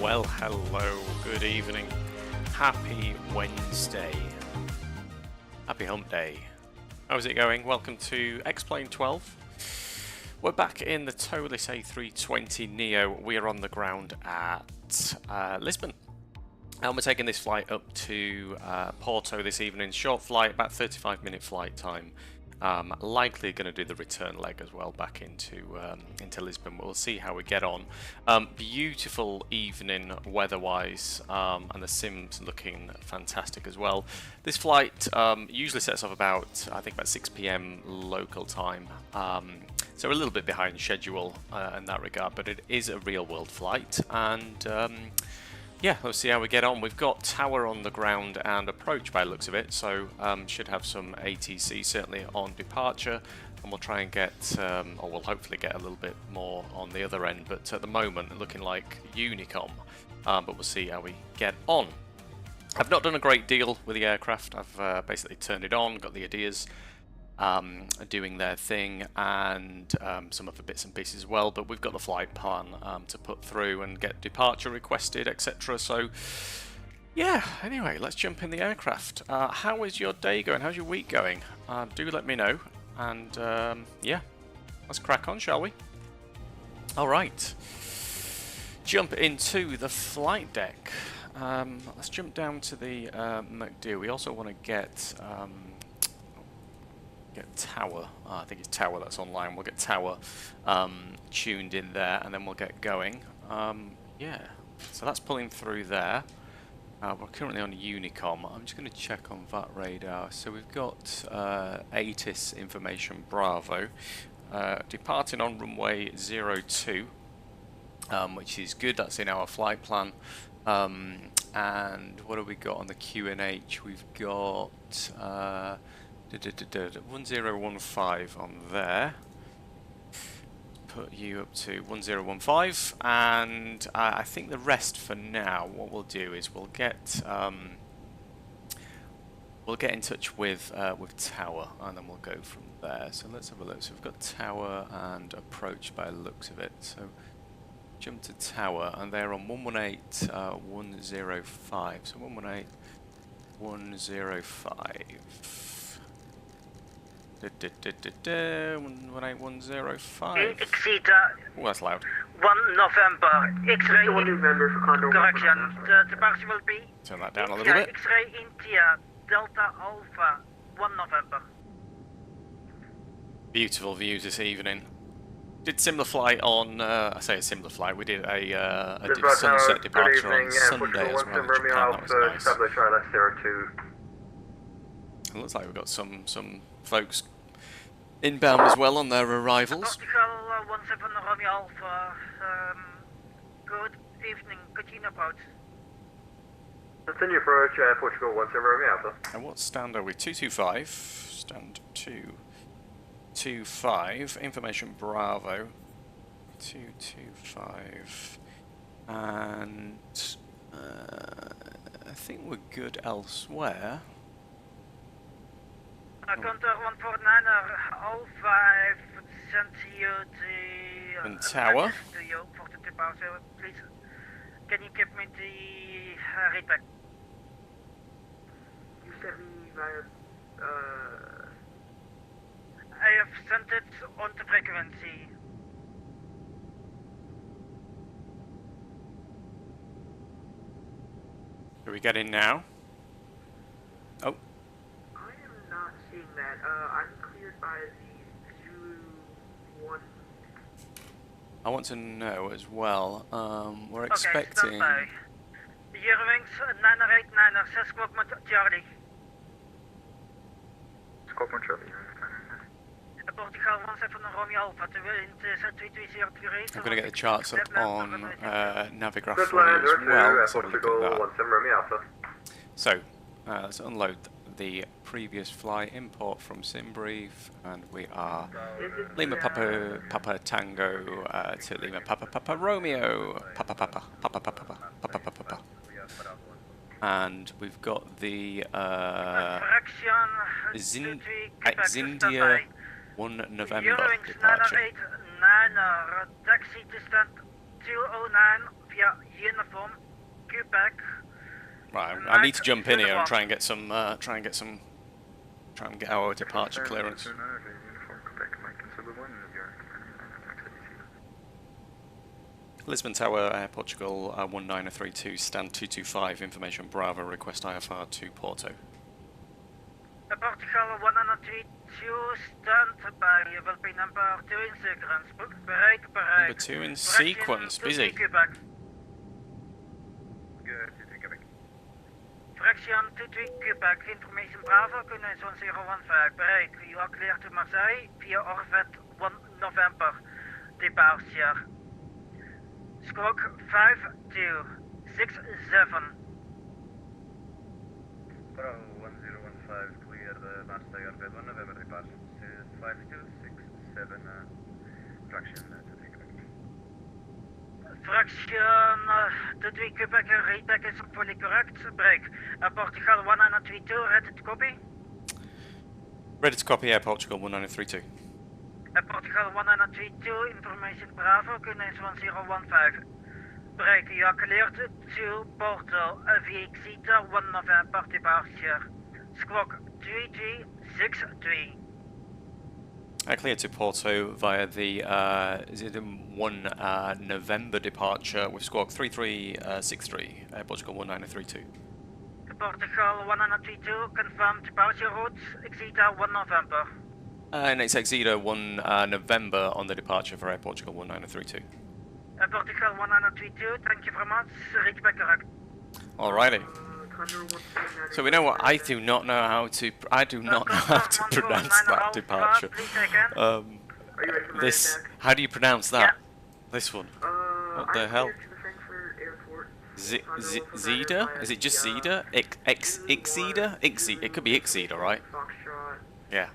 Well, hello, good evening. Happy Wednesday. Happy hump day. How's it going? Welcome to X-Plane 12. We're back in the Tolis A320neo. We are on the ground at Lisbon. And we're taking this flight up to Porto this evening. Short flight, about 35-minute flight time. Likely going to do the return leg as well back into Lisbon. We'll see how we get on. Beautiful evening weather-wise, and the sim's looking fantastic as well. This flight usually sets off about, I think, about 6 p.m. local time. So we're a little bit behind schedule in that regard, but it is a real-world flight, and yeah, let's see how we get on. We've got tower on the ground and approach by the looks of it, so should have some ATC certainly on departure, and we'll try and get, or we'll hopefully get a little bit more on the other end, but at the moment looking like Unicom, but we'll see how we get on. I've not done a great deal with the aircraft. I've basically turned it on, got the ideas doing their thing, and some other bits and pieces as well, but we've got the flight plan to put through and get departure requested, etc. So yeah, anyway, let's jump in the aircraft. How is your day going? How's your week going? Do let me know, and yeah, let's crack on, shall we? Alright, jump into the flight deck. Let's jump down to the MacDo. We also want to get tower. I think it's tower that's online. We'll get tower tuned in there, and then we'll get going. Yeah, so that's pulling through there. We're currently on Unicom. I'm just going to check on VAT radar. So we've got ATIS information Bravo departing on runway 02, which is good. That's in our flight plan. And what have we got on the QNH? We've got 1015 on there. Put you up to 1015, and I think the rest for now, what we'll do is we'll get in touch with tower, and then we'll go from there. So let's have a look. So we've got tower and approach by the looks of it. So jump to tower, and they're on 118.105. So 118.105. 118.105. Exceed Oh, that's loud. 1 November. X-ray correction. The departure will be Turn that down a little bit. X-ray India Delta Alpha 1 November. Beautiful views this evening. Did similar flight on, I say a similar flight, we did a sunset departure on Sunday as well in Japan. That was nice. It looks like we've got some folks inbound as well on their arrivals. Portugal 17 Romeo Alpha. Good evening. Continue approach. Continue approach, Portugal 17 Romeo Alpha. And what stand are we? 225. Stand 225. Information Bravo. 225. And I think we're good elsewhere. Contour 149er Alpha, sent you the and tower. To you for the departure, please. Can you give me the read back? You sent me via, I have sent it on the frequency. Are we getting now? Oh. not seeing that. I'm cleared by the Zulu 1. I want to know as well. We're Okay, expecting. stand by. Eurowings 989er, 6 o'clock Charlie. Squadron Charlie. Portugal 17 Romeo Alpha, to I'm going to get the charts up on Navigraph Good for you land, as well. Let's have a look Portugal at that. 17 Romeo Alpha. So, let's unload the previous flight, import from SimBrief, and we are Lima Papa Tango to Lima Papa Romeo Papa. And we've got the Zindia 1 November Eurowings departure. 989er, taxi distance 209 via uniform, Quebec. Right, I need to jump in here and try and get our departure clearance. Lisbon Tower, Air Portugal, 1932, stand 225, information Bravo, request IFR to Porto. Portugal 132, stand by, will be number 2 in sequence, break. Number 2 in sequence, busy. Quebec. Fraction 23 Quebec, information Bravo, kunnen 1015, break, you are clear to Marseille, via Orvet 1 November, departure. Squawk 5267. Bravo 1015, clear the Marseille Orvet 1 November departure. 5267, fraction to take back. Fraction to 3 Quebec, readback is fully correct, break. Portugal 1932, ready to copy. Ready to copy, Air Portugal 1932. Portugal 1932, information Bravo, kunnen 1015. Break, you are cleared to Porto, via Exeter 1 November departure. Squawk 3363. Clear to Porto via the 1 November departure with squawk 3363, Air Portugal 1932. Portugal 1932, confirmed departure routes, Exeter 1 November. And it's Exeter 1 November on the departure for Air Portugal 1932. Portugal 1932, thank you very much, reach back correct. Alrighty. So we know what I do not know how to pronounce that departure. How do you pronounce that? This one. What the hell? Zeta? Is it just Zeta? Ixeda? It could be Ixeda, right? Yeah.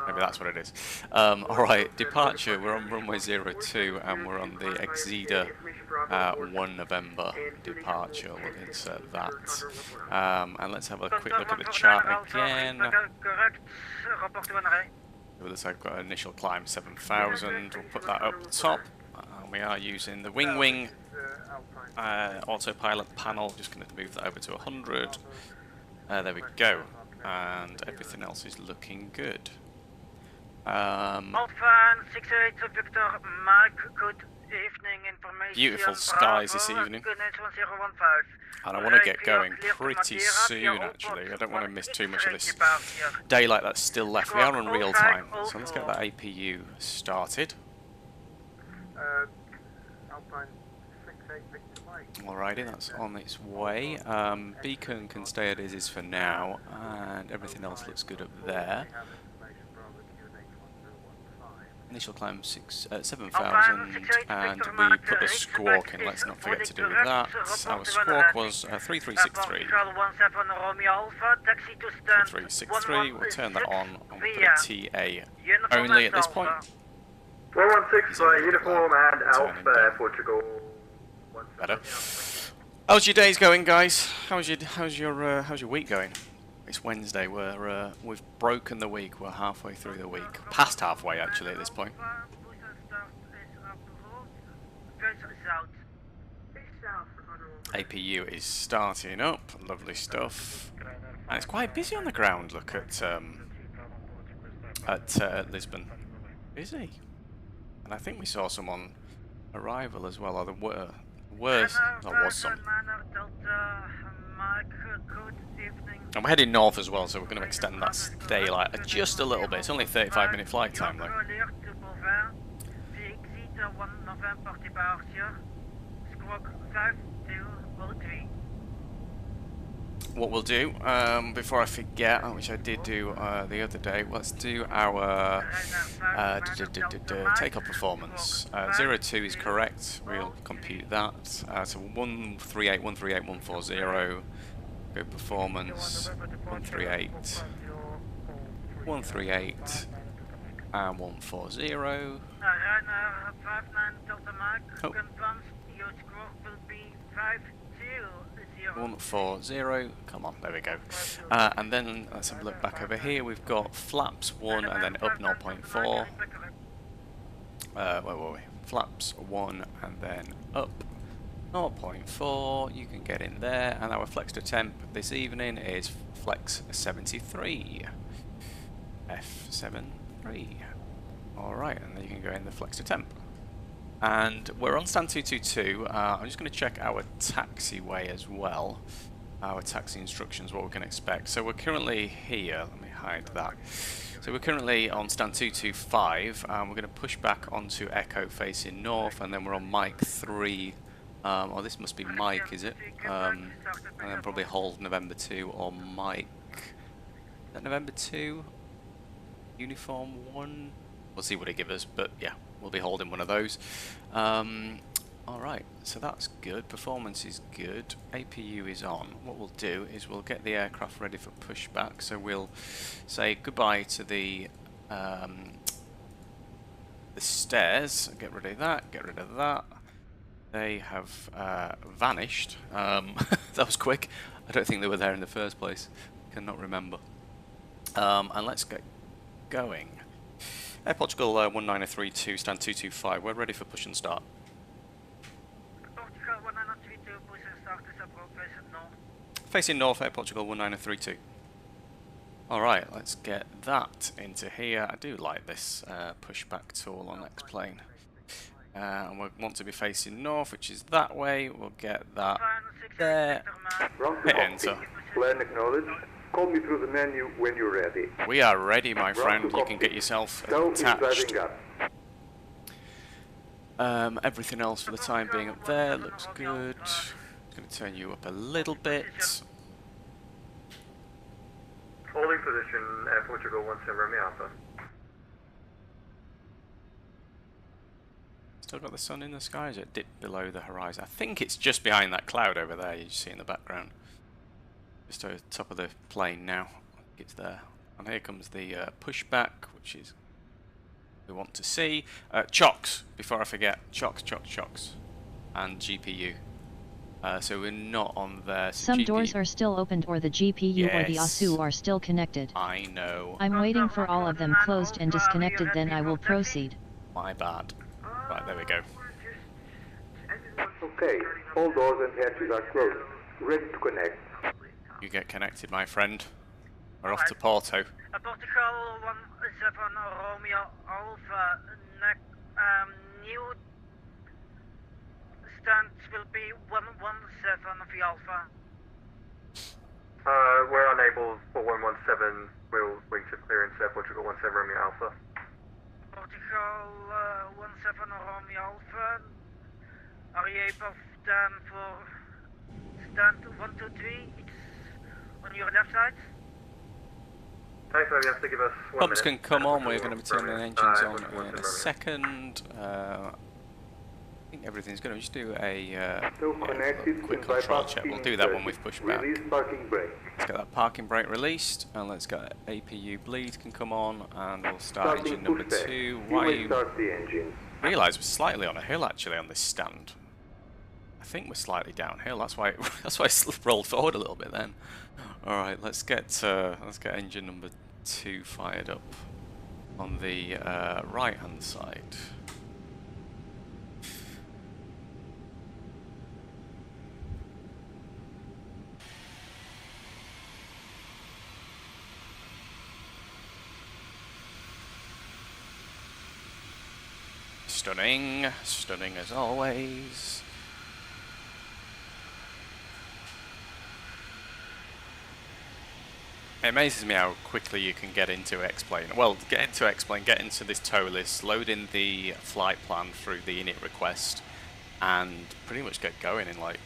Maybe that's what it is. Alright, departure, we're on runway 02 and we're on the Exeter 1 November departure. We'll insert that. And let's have a quick look at the chart again. It looks like I've got an initial climb 7,000. We'll put that up top. We are using the WINWING autopilot panel. Just going to move that over to 100. There we go. And everything else is looking good. Alpha 68 Victor Mike, good evening, information. Beautiful skies this evening. And I want to get going pretty soon, actually. I don't want to miss too much of this daylight that's still left. We are on real time, so let's get that APU started. Alrighty, that's on its way. Beacon can stay as is for now, and everything else looks good up there. Initial climb 7,000, and we put the squawk in, let's not forget to do that. Our squawk was 3363. 3363, we'll turn that on and put a TA only at this point. 416 uniform and Alpha Portugal. Better. How's your days going, guys? How's your week going? It's Wednesday. We've broken the week. We're halfway through the week. Past halfway, actually, at this point. APU is starting up. Lovely stuff. And it's quite busy on the ground. Look at Lisbon. Busy. And I think we saw some on arrival as well. Or there was some. And we're heading north as well, so we're going to extend that daylight just a little bit. It's only a 35-minute flight time, though. What we'll do, before I forget, which I did do the other day, let's do our takeoff performance. 02 is correct, we'll compute that. So 138, 138, 140, good performance, 138, 138, and 140. Oh. 140, come on, there we go. And then let's have a look back over here. We've got flaps 1 and then up 0.4. Where were we? Flaps 1 and then up 0.4, you can get in there, and our flex to temp this evening is flex 73. F73. Alright, and then you can go in the flex to temp. And we're on stand 222. I'm just going to check our taxiway as well. Our taxi instructions, what we can expect. So we're currently here. Let me hide that. So we're currently on stand 225. We're going to push back onto Echo facing north, and then we're on Mike 3. Oh, this must be Mike, is it? And then probably hold November 2 or Mike. Is that November 2? Uniform 1? We'll see what it gives us, but yeah, we'll be holding one of those. Alright, so that's good. Performance is good. APU is on. What we'll do is we'll get the aircraft ready for pushback. So we'll say goodbye to the stairs. Get rid of that, get rid of that. They have vanished. That was quick. I don't think they were there in the first place. Cannot remember. And let's get going. Air Portugal 1932, stand 225. We're ready for push and start. Portugal 1932, push and start is approach facing north. Facing north, Air Portugal 1932. Alright, let's get that into here. I do like this pushback tool on X-Plane. And we want to be facing north, which is that way. We'll get that there. Hit enter. Plan acknowledged. Call me through the menu when you're ready. We are ready, my friend. You can get yourself attached. Everything else for the time being up there looks good. Just going to turn you up a little bit. Holding position, Air Portugal 17 Romeo Alpha. Still got the sun in the sky, is it dipped below the horizon? I think it's just behind that cloud over there you see in the background. Just over the top of the plane now. I think it's there. And here comes the pushback, which is we want to see. Chocks, before I forget. Chocks. And GPU. So we're not on there. So some GPU. doors are still opened or the GPU or the ASU are still connected. I know. I'm waiting for all of them closed and disconnected, then I will proceed. My bad. Right, there we go. Okay, all doors and hatches are closed. Ready to connect. You get connected, my friend. We're off to Porto. Portugal 17 Romeo Alpha, new stand will be 117 of the Alpha. We're unable for 117. We'll wait to clearance Air Portugal 17 Romeo Alpha. Portugal 17 Romeo Alpha, are you able then for stand 123? It's on your left side. Thanks, you have to give us 1 Pumps minute. can come on, we're going to be turning the engines on in a second. I think everything's going to just do a quick control check. We'll do that when we've pushed back. Release parking brake. Let's get that parking brake released, and let's get APU bleed can come on, and we'll start engine number 2. Why you start the engine. realise we're slightly on a hill actually on this stand. I think we're slightly downhill. That's why I rolled forward a little bit then. All right, let's get engine number 2 fired up on the right-hand side. Stunning, stunning as always. It amazes me how quickly you can get into X-Plane. Well, get into X-Plane, get into this tow list, load in the flight plan through the init request, and pretty much get going in like,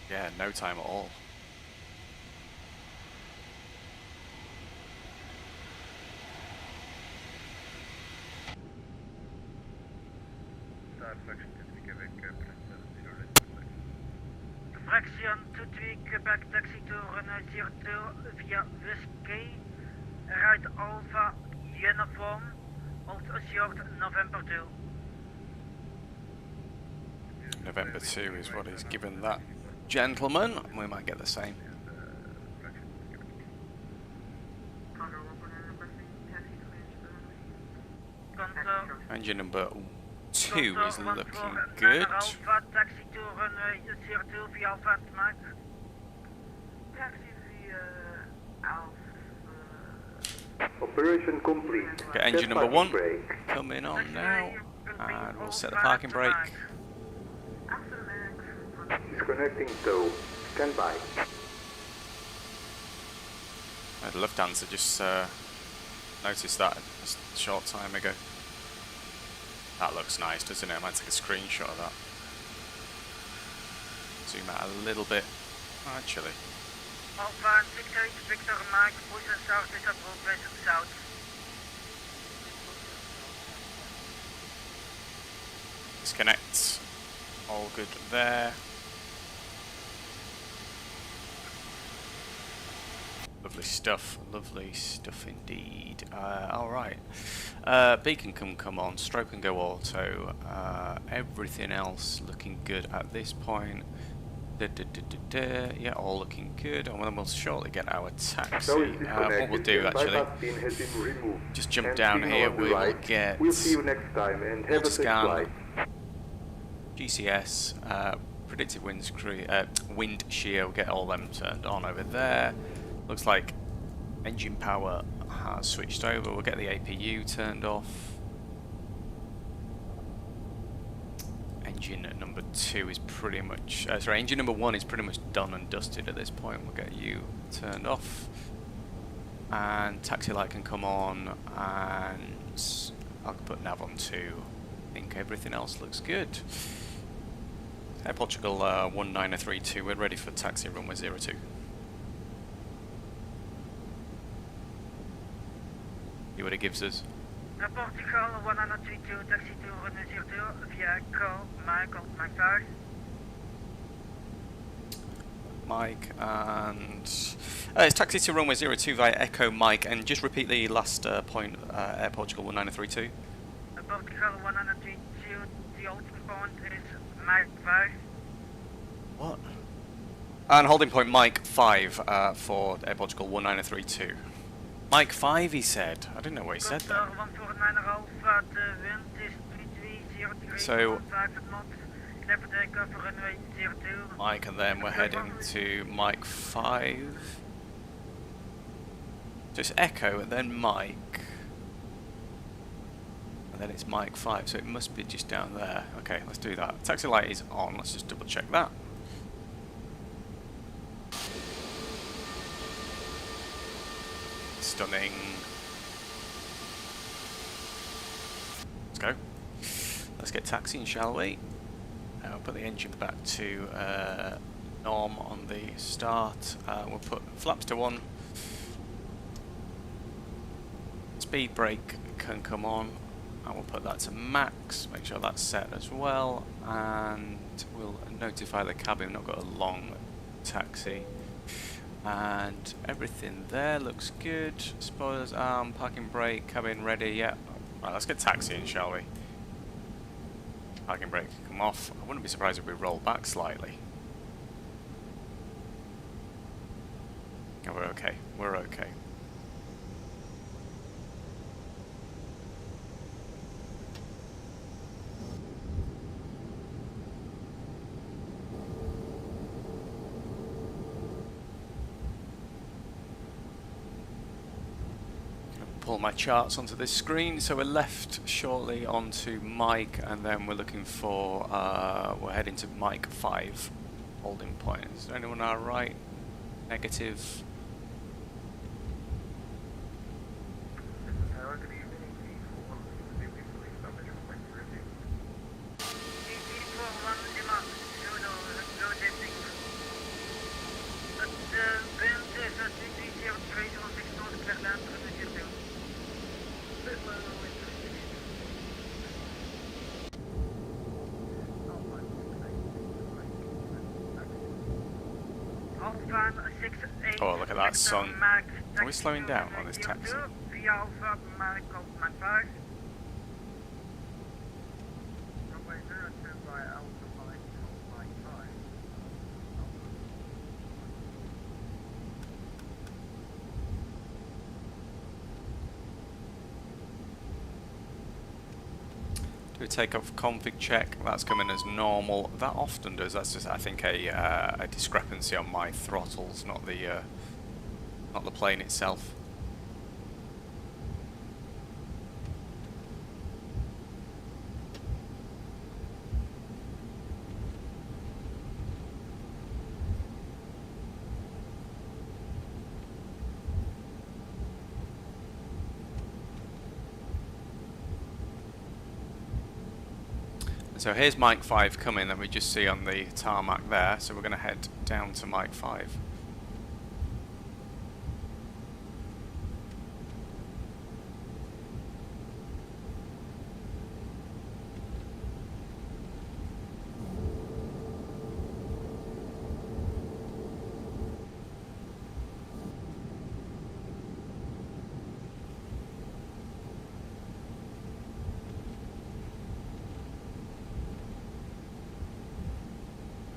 yeah, no time at all. Fraction 23 Quebec taxi to runway 02 via Whiskey, right Alpha, uniform, hold assured November 2. November 2 is what he's given that gentleman. We might get the same. Engine number 2 is looking good. Alpha, taxi to to runway 02 via Alpha Mike. Taxi via Alpha. Operation complete. Okay, engine Set number parking 1 brake. coming on now, and we'll set the parking brake. Alpha Max. Disconnecting tow. Stand by. I had Lufthansa just noticed that just a short time ago. That looks nice, doesn't it? I might take a screenshot of that. Zoom out a little bit, actually. Alpha 68 Victor Mike, position south is appropriate south. Disconnect. All good there. Lovely stuff indeed. Alright. Beacon can come on, stroke and go auto. Everything else looking good at this point. Yeah, all looking good. And then we'll shortly get our taxi. What we'll do actually, just jump down here, we will get We'll see you next time and have a safe flight. GCS, predicted wind shear, we'll get all them turned on over there. Looks like engine power has switched over. We'll get the APU turned off. Engine number 2 is pretty much... engine number 1 is pretty much done and dusted at this point. We'll get you turned off. And taxi light can come on, and I'll put nav on 2. I think everything else looks good. Air Portugal 1932, we're ready for taxi runway 02. See what it gives us. Air Portugal 132, taxi to runway 02 via Echo Mike, Mike 5. Mike, and it's taxi to runway 02 via Echo Mike, and just repeat the last point, Air Portugal 1932. Air Portugal 132, the holding point is Mike 5. What? And holding point Mike 5 for Air Portugal 1932. Mike 5, he said. I didn't know what he said then. So, Mike, and then we're heading to Mike 5. So it's Echo and then Mike. And then it's Mike 5, so it must be just down there. Okay, let's do that. Taxi light is on, let's just double check that. Stunning. Let's go. Let's get taxiing, shall we? We'll put the engine back to norm on the start. We'll put flaps to 1. Speed brake can come on, and we'll put that to max. Make sure that's set as well, and we'll notify the cabin. We've not got a long taxi. And everything there looks good. Spoilers arm, parking brake, cabin ready. Yeah. Right, let's get taxiing, shall we? Parking brake can come off. I wouldn't be surprised if we roll back slightly. Oh, we're okay. We're okay. Pull my charts onto this screen. So we're left shortly onto Mike, and then we're looking for we're heading to Mike 5 holding point. Is there anyone on our right? Negative. Oh, look at that sun. Are we slowing down on this taxi? Do a takeoff config check. That's coming as normal. That often does. That's just, I think, a discrepancy on my throttles, not the plane itself. So here's Mike 5 coming that we just see on the tarmac there, so we're going to head down to Mike 5.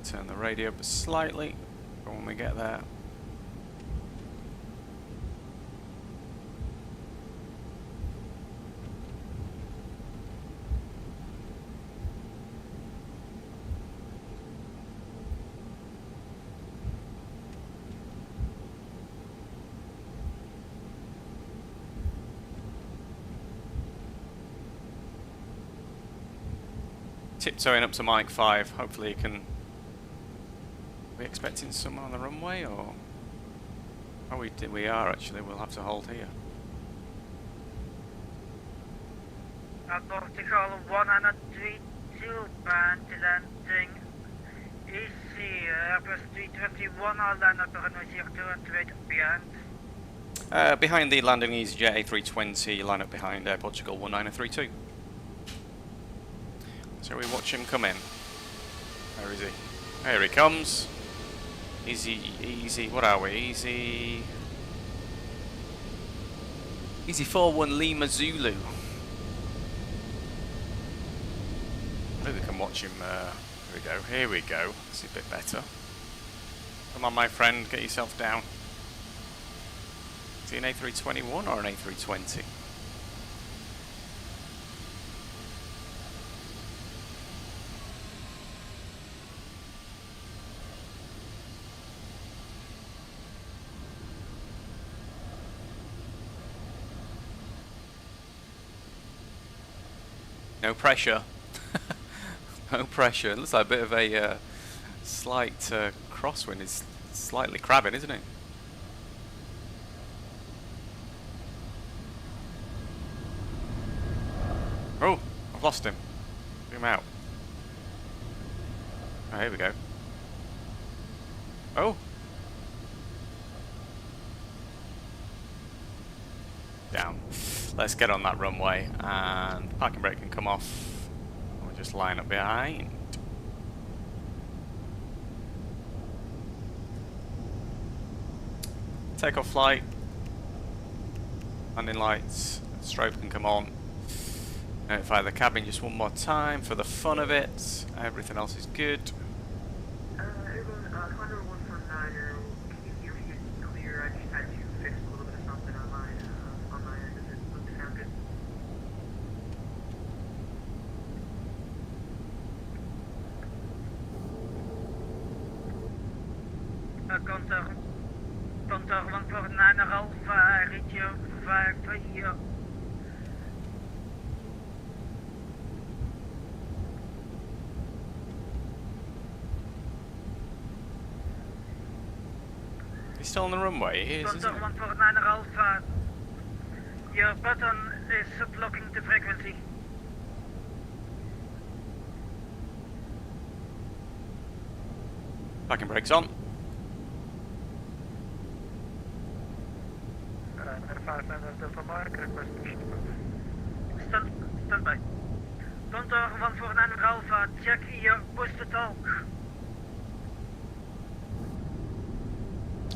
Turn the radio up slightly when we get there. Tiptoeing up to Mike 5, hopefully you can... Are we expecting someone on the runway, or... Oh, we are actually, we'll have to hold here. At Portugal 132, band landing. Easy, Airbus 321, I'll land up runway 02 and wait behind. Behind the landing EasyJet A320, line up behind Air Portugal 1932. So we watch him come in. Where is he? Here he comes. Easy, what are we? Easy 41 Lima Zulu. Maybe we can watch him, here we go, it's a bit better. Come on my friend, get yourself down. Is he an A321 or an A320? No pressure. No pressure. It looks like a bit of a slight crosswind. It's slightly crabbing, isn't it? Oh, I've lost him. Zoom out. Oh, here we go. Oh. Down. Let's get on that runway, and parking brake can come off. We'll just line up behind. Takeoff flight. Landing lights. Strobe can come on. Notify the cabin just one more time for the fun of it. Everything else is good. Everyone, Condor 149er, can you hear me clear? I just had to fix a little bit of something on my end. Does it sound good? Condor 149er Alpha, radio 5 here. He's still on the runway, he is, isn't Condor he? 149er Alpha, your button is blocking the frequency. Parking brakes on. 95 Delta Mark, request stand by. Condor 149er Alpha, check your push to talk.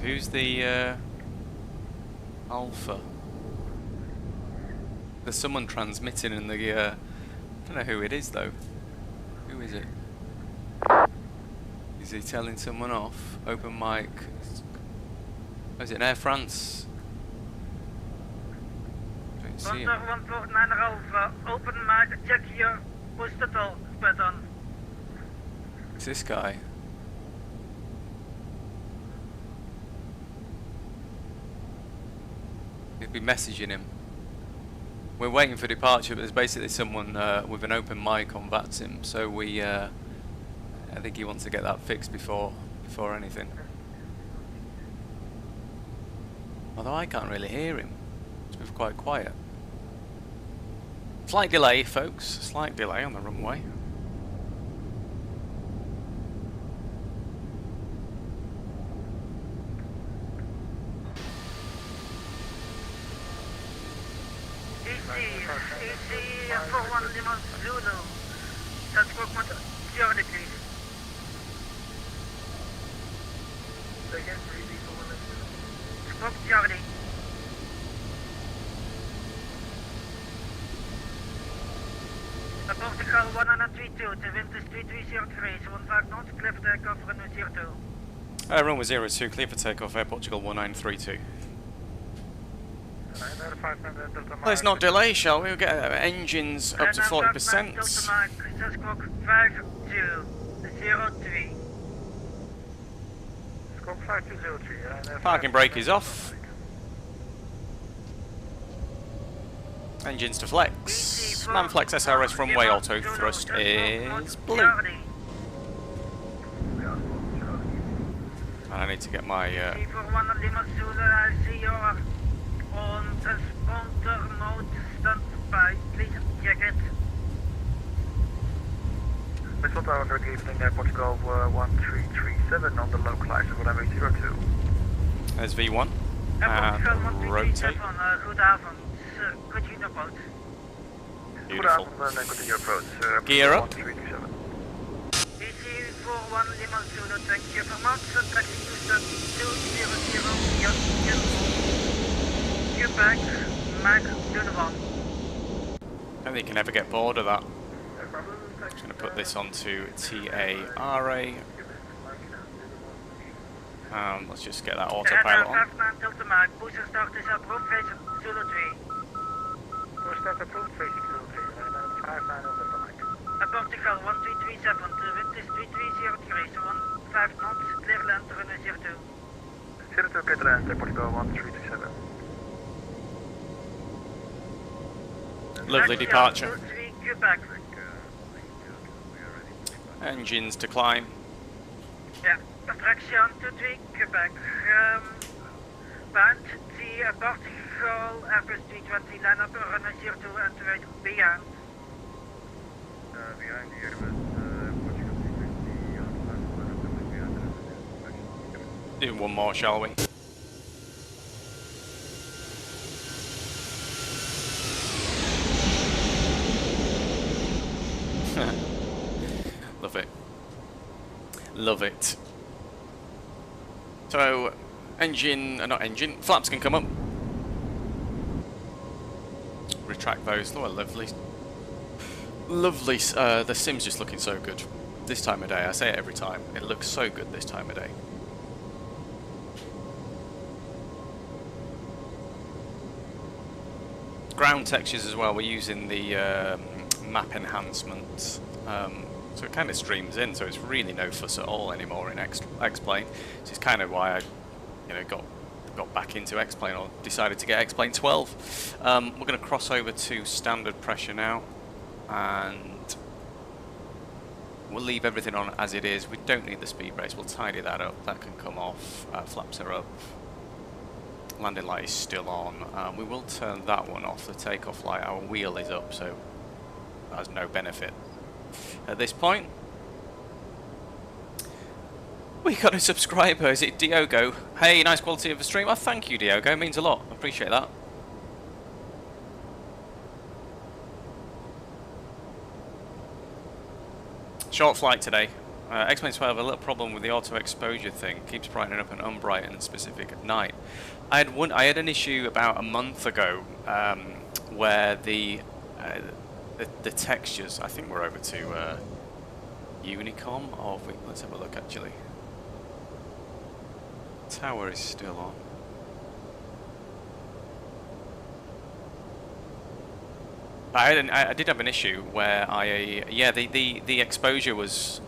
Who's the Alpha? There's someone transmitting in the I don't know who it is though. Who is it? Is he telling someone off? Open mic. Oh, is it an Air France? Don't see Condor it. 149er Alpha, open mic, check your Push the toll, spread on. It's this guy. We've been messaging him. We're waiting for departure, but there's basically someone with an open mic on VATSIM, so we, I think he wants to get that fixed before anything. Although I can't really hear him. It's been quite quiet. Slight delay, folks. Slight delay on the runway. EC 41 Lima Zulu. That's Brookmont, Jordan, please. Spoke Jordan. Portugal 132, the wind is 3303, so 15 knots, clear for takeoff, runway 02. Runway 02, clear for takeoff, Air Portugal 1932. Let's not delay, shall we? We'll get engines up to 40%. Delta Mike, squawk 5203. Squawk 5203. Parking brake is off. Engines to flex. Man flex SRS runway auto thrust is blue. And I need to get my C41 Lima Zulu, I see you are on transponder mode, stand by, please check it. Missile Tower, good evening, Portugal 1337 on the localizer, runway 02. There's V1. Portugal And rotate. 1337, good afternoon, continue about. Beautiful. Good afternoon, continue approach. Gear up. 1327. EC41 Lima Zulu, thank you very much. Taxi to stand 200, yes. Quebec, Mac 21. I don't think you can ever get bored of that. I'm just going to put this onto TARA. Let's just get that autopilot on. Delta Mike, booster start is approved, facing Zulu 3. Booster start approved, facing Zulu 3. 59 Delta Mike. Portugal 1337, the wind is 3303, so 15 knots, clear land, runway 02. 02, clear land, Portugal 1337. Lovely departure. 23 Quebec. Engines to climb. Yeah, attraction 23 Quebec. Band the Portugal Airbus 320 line up runway 02 and wait behind. Behind the Airbus, Portugal 320 Do one more, shall we? Love it. Love it. So, flaps can come up. Retract those. Oh, lovely. Lovely. The sim's just looking so good this time of day. I say it every time. It looks so good this time of day. Ground textures as well. We're using the map enhancement. So it kind of streams in, so it's really no fuss at all anymore in X-Plane. This is kind of why I, got back into X-Plane, or decided to get X-Plane 12. We're going to cross over to standard pressure now, and we'll leave everything on as it is. We don't need the speed brace. We'll tidy that up. That can come off. Flaps are up. Landing light is still on. We will turn that one off. The takeoff light. Our wheel is up, so that has no benefit. At this point, we got a subscriber. Is it Diogo? Hey, nice quality of the stream. Oh, thank you, Diogo. It means a lot. I appreciate that. Short flight today. X-Plane 12, a little problem with the auto exposure thing. Keeps brightening up and unbrightening specific at night. I had an issue about a month ago where the textures, I think we're over to Unicom, or let's have a look actually. Tower is still on. I did have an issue where yeah, the exposure was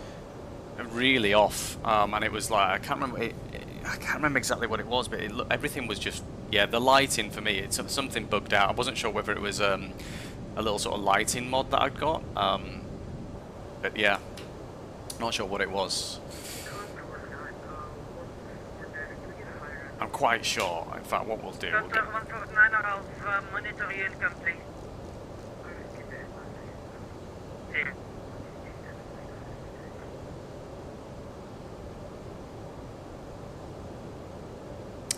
really off, and it was like I can't remember exactly what it was, but everything was just, yeah, the lighting for me, it's something bugged out. I wasn't sure whether it was a little sort of lighting mod that I'd got, but yeah, not sure what it was. I'm quite sure. In fact, what we'll do, Center 149 monitor you income, please. Zero.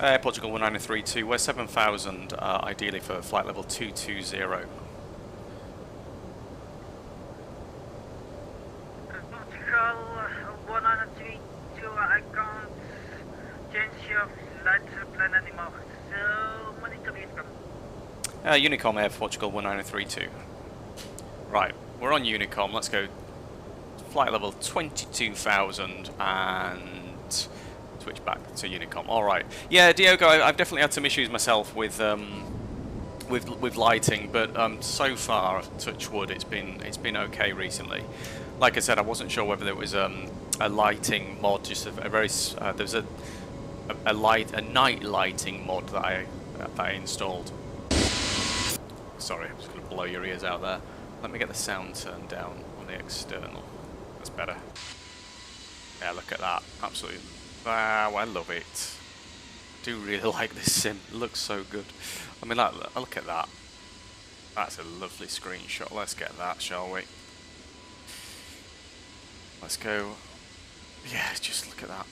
Air Portugal 1932, we're 7,000, ideally for flight level 220. Portugal 1932, I can't change your flight plan anymore, so monitor you income. Unicom Air Portugal 1932. Right, we're on Unicom, let's go flight level 22,000 and switch back to Unicom. Alright, yeah, Diogo, I've definitely had some issues myself with lighting, but so far, touch wood, it's been okay recently. Like I said, I wasn't sure whether there was a lighting mod, just a very there's a night lighting mod that I installed. Sorry, I'm just going to blow your ears out there. Let me get the sound turned down on the external. That's better. Yeah, look at that. Absolutely. Wow, I love it. I do really like this sim. It looks so good. I mean, look at that. That's a lovely screenshot. Let's get that, shall we? Let's go. Yeah, just look at that.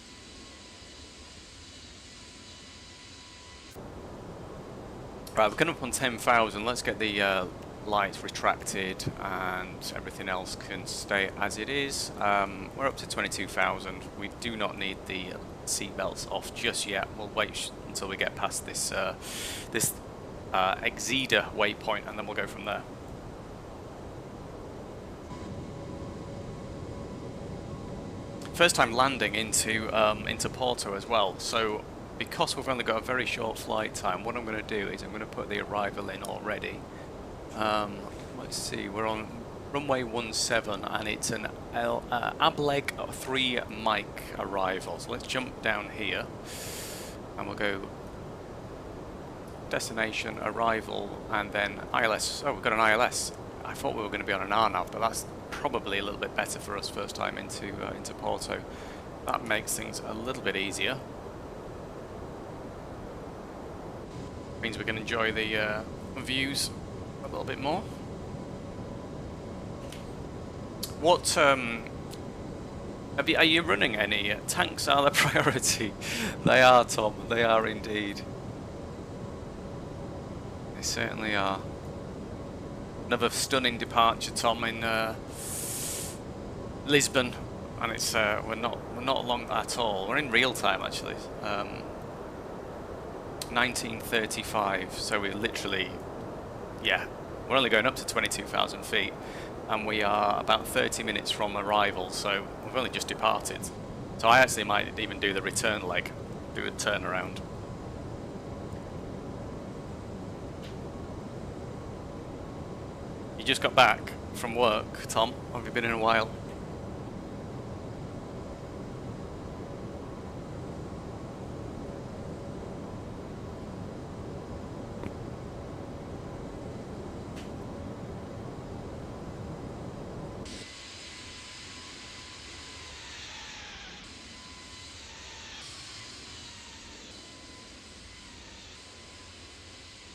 Right, we're coming up on 10,000. Let's get the lights retracted and everything else can stay as it is. We're up to 22,000. We do not need the seat belts off just yet. We'll wait until we get past this Exida waypoint, and then we'll go from there. First time landing into Porto as well. So because we've only got a very short flight time, what I'm going to do is I'm going to put the arrival in already. Let's see, we're on runway 17 and it's an Ableg 3 mic arrival. So let's jump down here and we'll go destination, arrival, and then ILS. Oh, we've got an ILS. I thought we were going to be on an RNAV, but that's probably a little bit better for us first time into Porto. That makes things a little bit easier. Means we can enjoy the views a little bit more. What are you running any? Tanks are the priority. They are, Tom. They are indeed. They certainly are. Another stunning departure, Tom, in Lisbon, and it's we're not long at all. We're in real time actually. 1935. So we're literally, yeah, we're only going up to 22,000 feet, and we are about 30 minutes from arrival. So we've only just departed. So I actually might even do the return leg, do a turnaround. You just got back from work, Tom? Have you been in a while?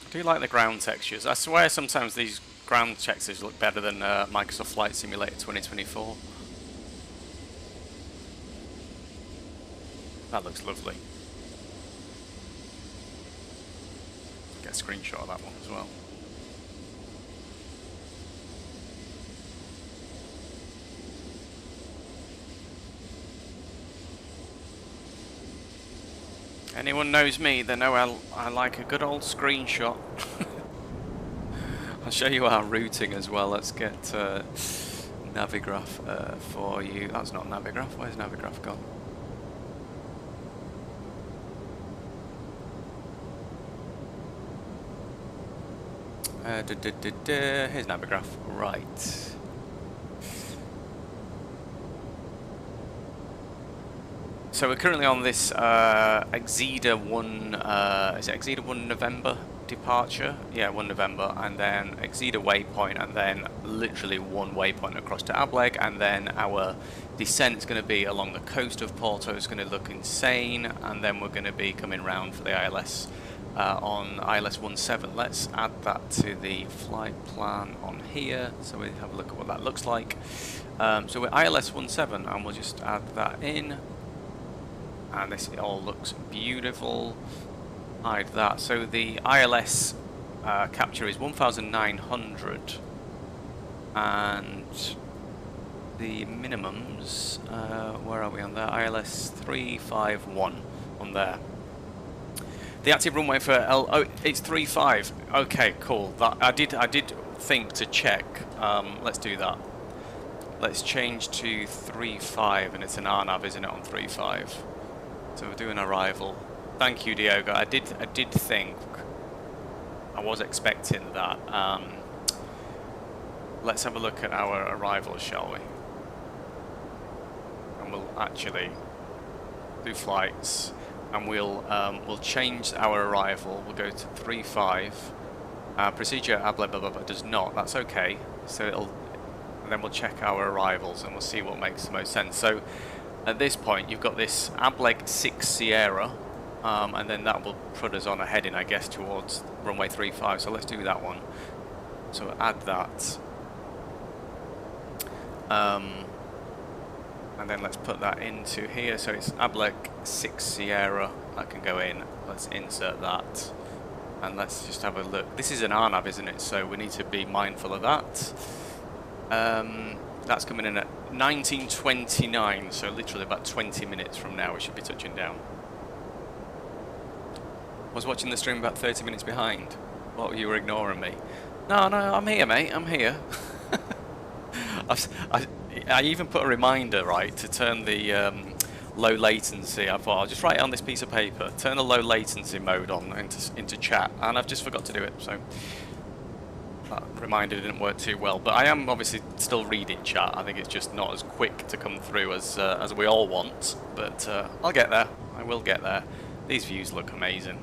I do like the ground textures. I swear sometimes these ground textures look better than Microsoft Flight Simulator 2024. That looks lovely. Get a screenshot of that one as well. Anyone knows me, they know I like a good old screenshot. I'll show you our routing as well. Let's get Navigraph for you. That's not Navigraph. Where's Navigraph gone? Here's Navigraph. Right. So we're currently on this Exeter 1, is it Exeter 1 November departure? Yeah, 1 November, and then Exeter waypoint, and then literally one waypoint across to Ableg, and then our descent is going to be along the coast of Porto. It's going to look insane, and then we're going to be coming round for the ILS on ILS 17. Let's add that to the flight plan on here, so we have a look at what that looks like. So we're ILS 17, and we'll just add that in. And this all looks beautiful. Hide that. So the ILS capture is 1,900, and the minimums. Where are we on there? ILS 351 on there. The active runway for oh, it's 35. Okay, cool. That I did think to check. Let's do that. Let's change to 35, and it's an RNAV, isn't it, on 35? So we're doing arrival. Thank you, Diogo. I did think. I was expecting that. Let's have a look at our arrival, shall we? And we'll actually do flights, and we'll change our arrival. We'll go to 35. Procedure blah blah blah does not. That's okay. So and then we'll check our arrivals, and we'll see what makes the most sense. So at this point, you've got this Ableg 6 Sierra, and then that will put us on a heading, I guess, towards runway 35. So let's do that one. So add that. And then let's put that into here. So it's Ableg 6 Sierra. That can go in. Let's insert that. And let's just have a look. This is an RNAV, isn't it? So we need to be mindful of that. That's coming in at 19:29, so literally about 20 minutes from now we should be touching down. I was watching the stream about 30 minutes behind. What, you were ignoring me? No, I'm here, mate, I'm here. I even put a reminder, right, to turn the low latency. I thought I'll just write it on this piece of paper, turn the low latency mode on into chat, and I've just forgot to do it, so that reminder didn't work too well. But I am obviously still reading chat. I think it's just not as quick to come through as we all want, but I'll get there. I will get there. These views look amazing.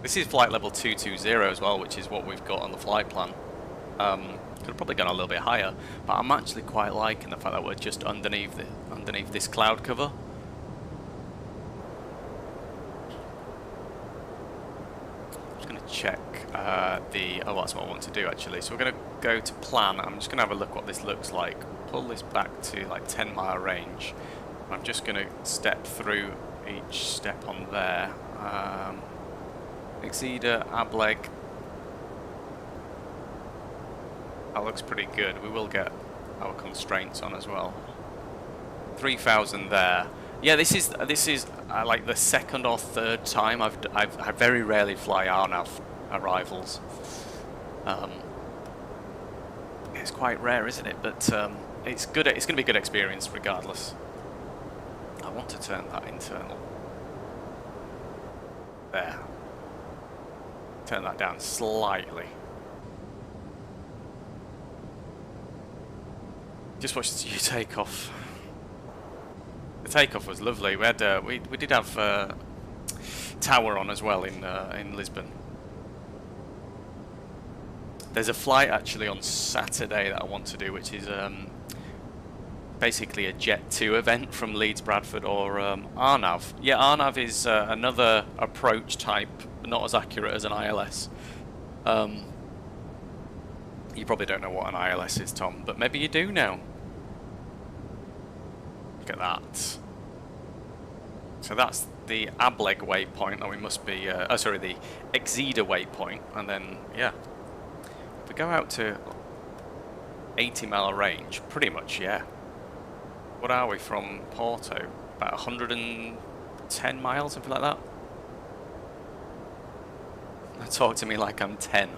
This is flight level 220 as well, which is what we've got on the flight plan. Could have probably gone a little bit higher, but I'm actually quite liking the fact that we're just underneath this cloud cover. Just going to check oh, that's what I want to do actually. So we're going to go to plan. I'm just going to have a look what this looks like. Pull this back to like 10-mile range. I'm just going to step through each step on there. Exeter, Ableg. That looks pretty good. We will get our constraints on as well. 3,000 there. Yeah, this is like the second or third time I very rarely fly RNAV arrivals. It's quite rare, isn't it? But it's good. It's going to be a good experience regardless. I want to turn that internal. There. Turn that down slightly. Just watched you take off. The takeoff was lovely. We had we did have tower on as well in Lisbon. There's a flight actually on Saturday that I want to do, which is basically a Jet 2 event from Leeds Bradford or RNAV. Yeah, RNAV is another approach type, not as accurate as an ILS. You probably don't know what an ILS is, Tom, but maybe you do now. Look at that. So that's the Ableg waypoint that we must be, sorry, the Exeter waypoint, and then, yeah. If we go out to 80-mile range, pretty much, yeah. What are we from Porto? About 110 miles, something like that? Talk to me like I'm 10.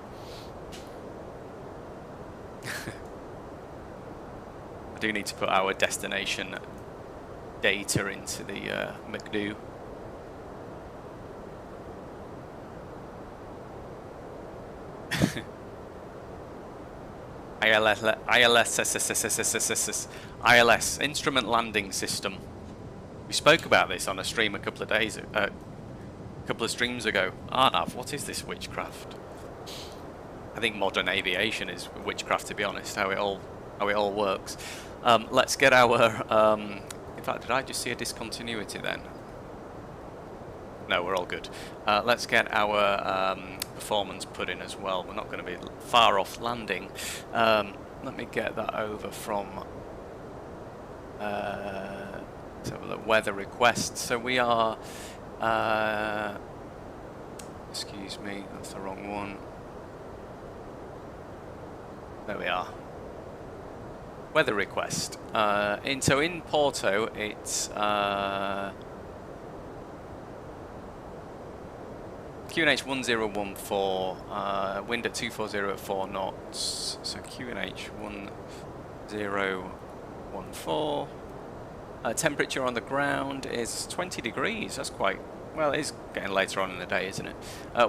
I do need to put our destination data into the McDo. ILS, Instrument Landing System. We spoke about this on a stream a couple of streams ago. Arnav, what is this witchcraft? I think modern aviation is witchcraft, to be honest. How it all works. Let's get our. In fact, did I just see a discontinuity then? No, we're all good. Let's get our performance put in as well. We're not going to be far off landing. Let me get that over from. Let's have a look. Weather request. So we are. Excuse me, that's the wrong one. There we are. Weather request. So in Porto, it's QNH 1014, wind at 240 at 4 knots. So QNH 1014. Temperature on the ground is 20 degrees. That's quite, well, it is getting later on in the day, isn't it?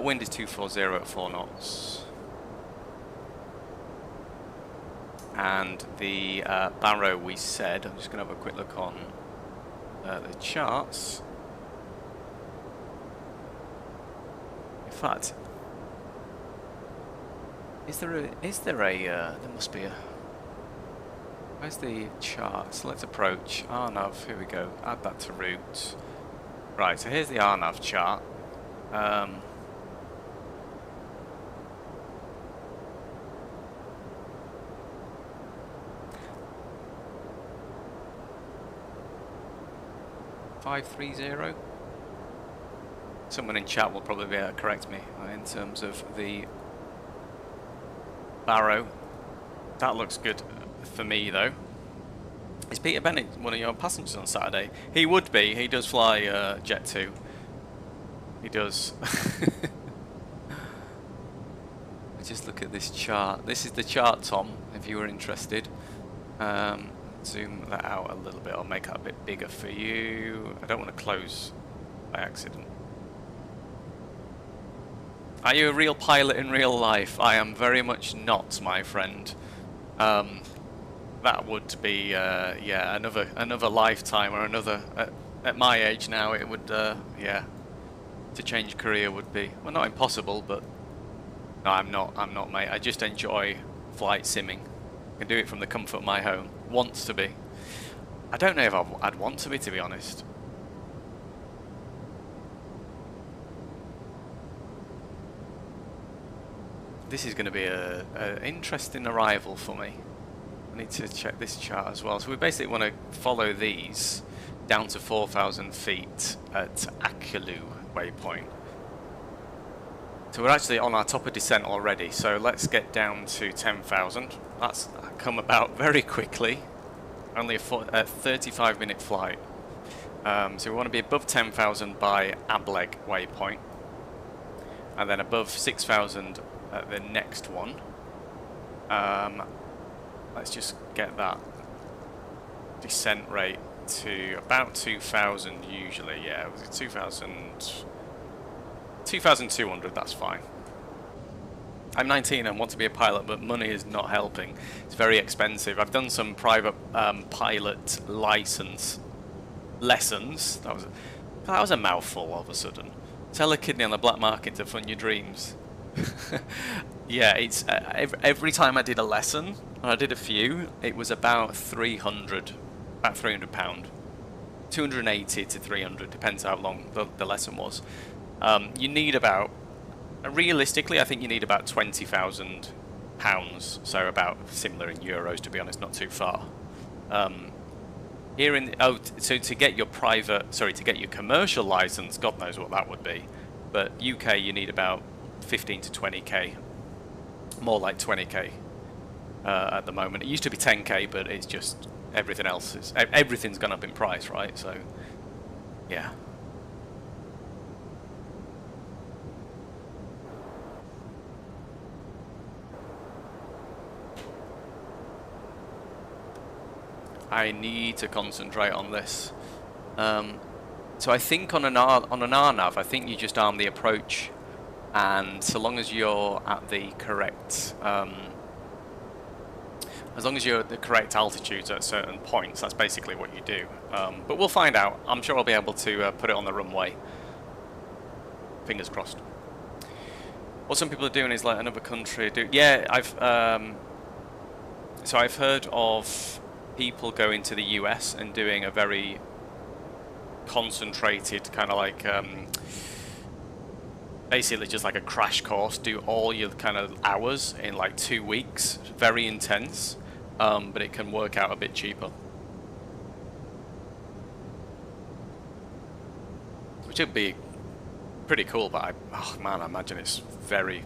Wind is 240 at 4 knots. And the barrow we said, I'm just going to have a quick look on the charts. In fact, there must be a, where's the charts? Let's approach RNAV, here we go, add that to route. Right, so here's the RNAV chart. .530. Someone in chat will probably be able to correct me in terms of the barrow. That looks good for me though. Is Peter Bennett one of your passengers on Saturday? He would be. He does fly Jet 2. He does. Just look at this chart. This is the chart, Tom, if you were interested. Zoom that out a little bit, or make that a bit bigger for you. I don't want to close by accident. Are you a real pilot in real life? I am very much not, my friend. That would be, yeah, another lifetime, or another. At my age now, it would, yeah, to change career would be, well, not impossible, but no, I'm not, mate. I just enjoy flight simming. I can do it from the comfort of my home. Wants to be. I don't know if I'd want to be honest. This is going to be a interesting arrival for me. I need to check this chart as well. So we basically want to follow these down to 4,000 feet at Akilu waypoint. So we're actually on our top of descent already, so let's get down to 10,000. That's come about very quickly. Only a 35-minute flight. So we want to be above 10,000 by Ableg waypoint. And then above 6,000 at the next one. Let's just get that descent rate to about 2,000 usually. Yeah, 2,200, that's fine. I'm 19 and want to be a pilot, but money is not helping. It's very expensive. I've done some private pilot license lessons. That was a mouthful all of a sudden. Sell a kidney on the black market to fund your dreams. Yeah, it's every time I did a lesson, and I did a few, it was about £300, about £300, 280 to 300, depends how long the lesson was. You need about, realistically, I think you need about £20,000, so about similar in euros, to be honest, not too far. Here in so to get your to get your commercial license, God knows what that would be, but UK you need about 15 to 20k, more like 20k at the moment. It used to be 10k, but it's just everything's gone up in price, right? So yeah. I need to concentrate on this. So I think on an RNAV, I think you just arm the approach, and so long as you're at the correct As long as you're at the correct altitudes at certain points, that's basically what you do. But we'll find out. I'm sure I'll be able to put it on the runway. Fingers crossed. What some people are doing is let another country do. Yeah, so I've heard of people going to the US and doing a very concentrated kind of like basically just like a crash course. Do all your kind of hours in like 2 weeks. Very intense. But it can work out a bit cheaper. Which would be pretty cool, but oh man, I imagine it's very...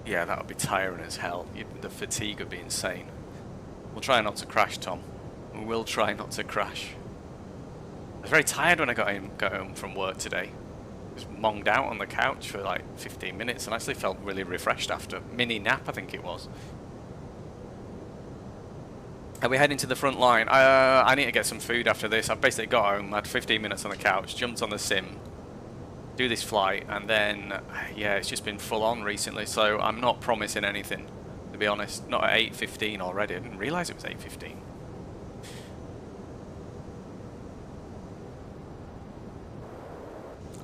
Yeah, that would be tiring as hell. The fatigue would be insane. We'll try not to crash, Tom. We will try not to crash. I was very tired when I got home from work today. I was monged out on the couch for like 15 minutes and actually felt really refreshed after. Mini nap, I think it was. Are we heading to the front line? I need to get some food after this. I've basically got home, had 15 minutes on the couch, jumped on the sim, do this flight, and then, yeah, it's just been full on recently, so I'm not promising anything, to be honest. Not at 8:15 already. I didn't realise it was 8:15.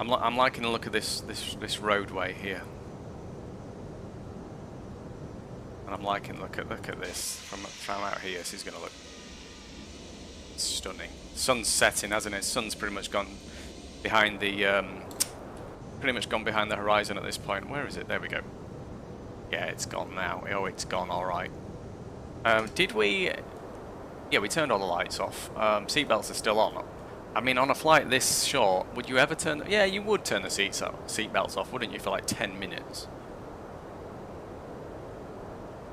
I'm liking the look of this roadway here. And I'm liking look at this from out here. This is going to look stunning. Sun's setting, hasn't it? Sun's pretty much gone behind the horizon at this point. Where is it? There we go. Yeah, it's gone now. Oh, it's gone. All right. Did we? Yeah, we turned all the lights off. Seatbelts are still on. I mean, on a flight this short, would you ever turn? Yeah, you would turn the seatbelts off, wouldn't you, for like 10 minutes?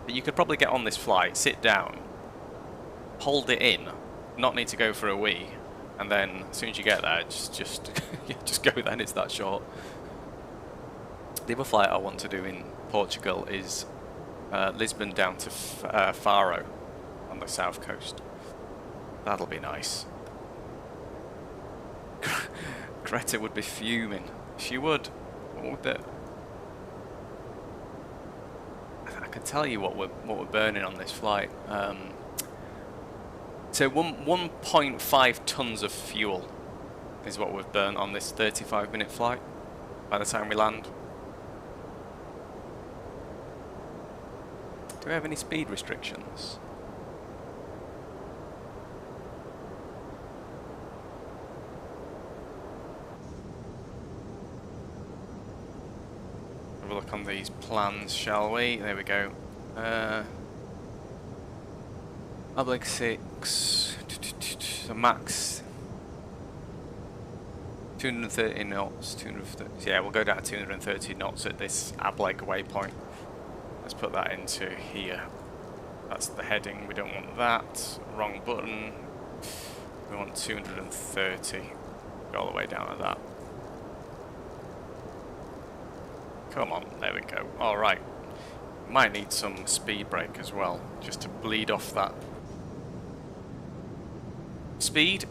But you could probably get on this flight, sit down, hold it in, not need to go for a wee, and then as soon as you get there, just go. Then it's that short. The other flight I want to do in Portugal is Lisbon down to Faro on the south coast. That'll be nice. Greta would be fuming. She would. What would that? I can tell you what we're burning on this flight. So 1.5 tons of fuel is what we've burnt on this 35-minute flight by the time we land. Do we have any speed restrictions? Have a look on these plans, shall we? There we go. Oblique 6, the max 230 knots. 230. Yeah, we'll go down to 230 knots at this Oblique waypoint. Let's put that into here. That's the heading. We don't want that. Wrong button. We want 230. Go all the way down to that. Come on, there we go. All right. Might need some speed brake as well, just to bleed off that speed.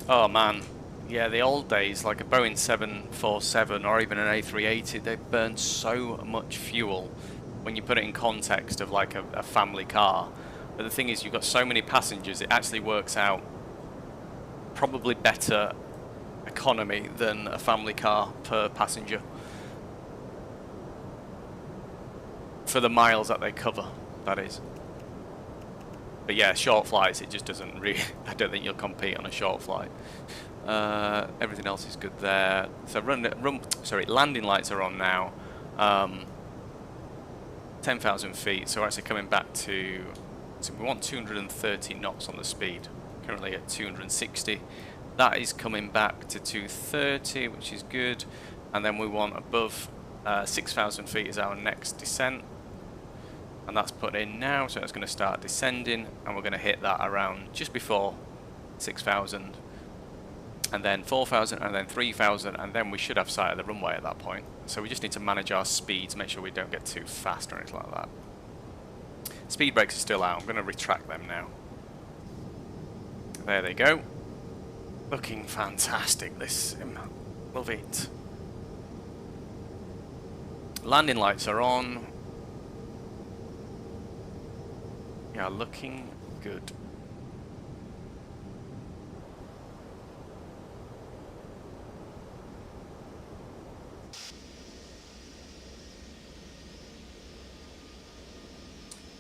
Oh man, yeah, the old days, like a Boeing 747 or even an A380, they burn so much fuel when you put it in context of like a family car. But the thing is, you've got so many passengers, it actually works out probably better economy than a family car per passenger for the miles that they cover, that is. But yeah, short flights, it just doesn't really, I don't think you'll compete on a short flight. Everything else is good there. So landing lights are on now. 10,000 feet, so we're actually coming back to, so we want 230 knots on the speed, currently at 260. That is coming back to 230, which is good. And then we want above 6,000 feet is our next descent. And that's put in now, so it's going to start descending. And we're going to hit that around just before 6,000. And then 4,000, and then 3,000. And then we should have sight of the runway at that point. So we just need to manage our speeds, make sure we don't get too fast or anything like that. Speed brakes are still out. I'm going to retract them now. There they go. Looking fantastic, this sim. Love it. Landing lights are on. We are looking good.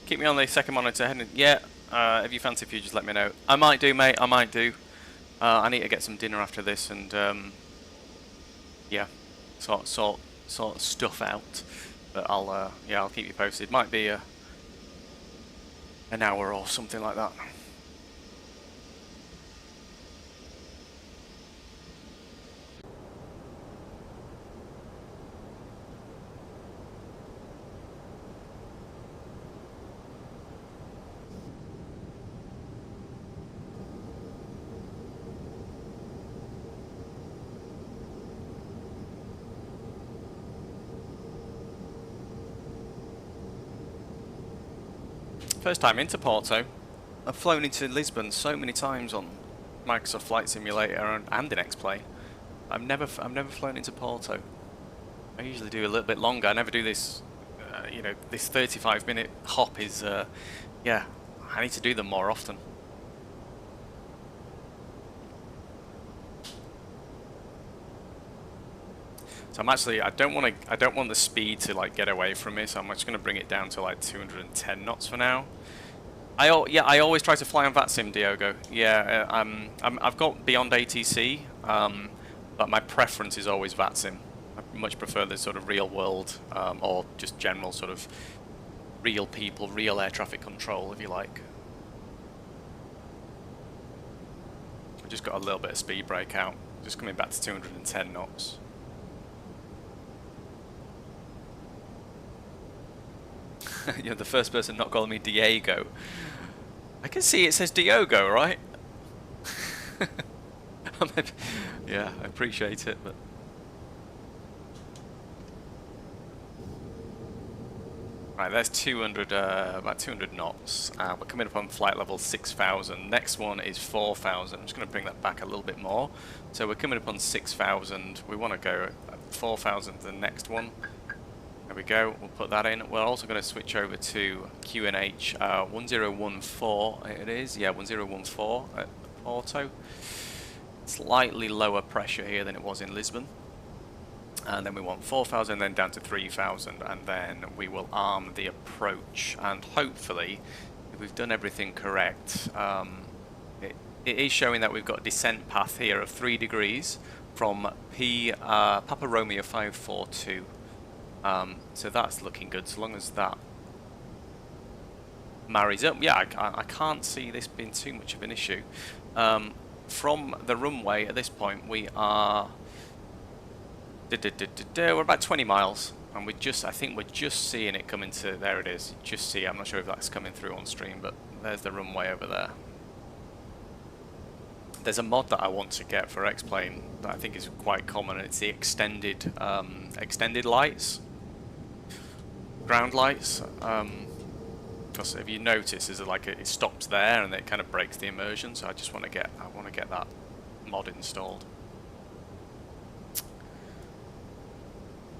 Keep me on the second monitor. Yeah, if you fancy, if you just let me know. I might do, mate. I might do. I need to get some dinner after this, and yeah, sort stuff out. But I'll yeah, I'll keep you posted. Might be an hour or something like that. First time into Porto. I've flown into Lisbon so many times on Microsoft Flight Simulator and in X-Plane. I've never flown into Porto. I usually do a little bit longer. I never do this. You know, this 35-minute hop is. Yeah, I need to do them more often. So I'm actually. I don't want the speed to like get away from me. So I'm just going to bring it down to like 210 knots for now. I always try to fly on VATSIM, Diogo. Yeah, I've got beyond ATC, but my preference is always VATSIM. I much prefer the sort of real world, or just general sort of real people, real air traffic control, if you like. I've just got a little bit of speed brake out, just coming back to 210 knots. You're the first person not calling me Diego. I can see it says Diogo, right? Yeah, I appreciate it, but right, there's 200, about 200 knots. We're coming up on flight level 6,000. Next one is 4,000. I'm just going to bring that back a little bit more. So we're coming up on 6,000. We want to go at 4,000 the next one. There we go, we'll put that in. We're also going to switch over to QNH 1014, it is, yeah, 1014 at Porto. Slightly lower pressure here than it was in Lisbon. And then we want 4,000, then down to 3,000, and then we will arm the approach. And hopefully, if we've done everything correct, it is showing that we've got a descent path here of 3 degrees from Papa Romeo 542. So that's looking good, so long as that marries up. Yeah, I can't see this being too much of an issue. From the runway at this point, we are we're about 20 miles, and I think we're just seeing it coming to, there it is, just see, I'm not sure if that's coming through on stream, but there's the runway over there. There's a mod that I want to get for X-Plane that I think is quite common, and it's the extended lights. Ground lights, because if you notice, is like it stops there and it kind of breaks the immersion. So I just want to get that mod installed.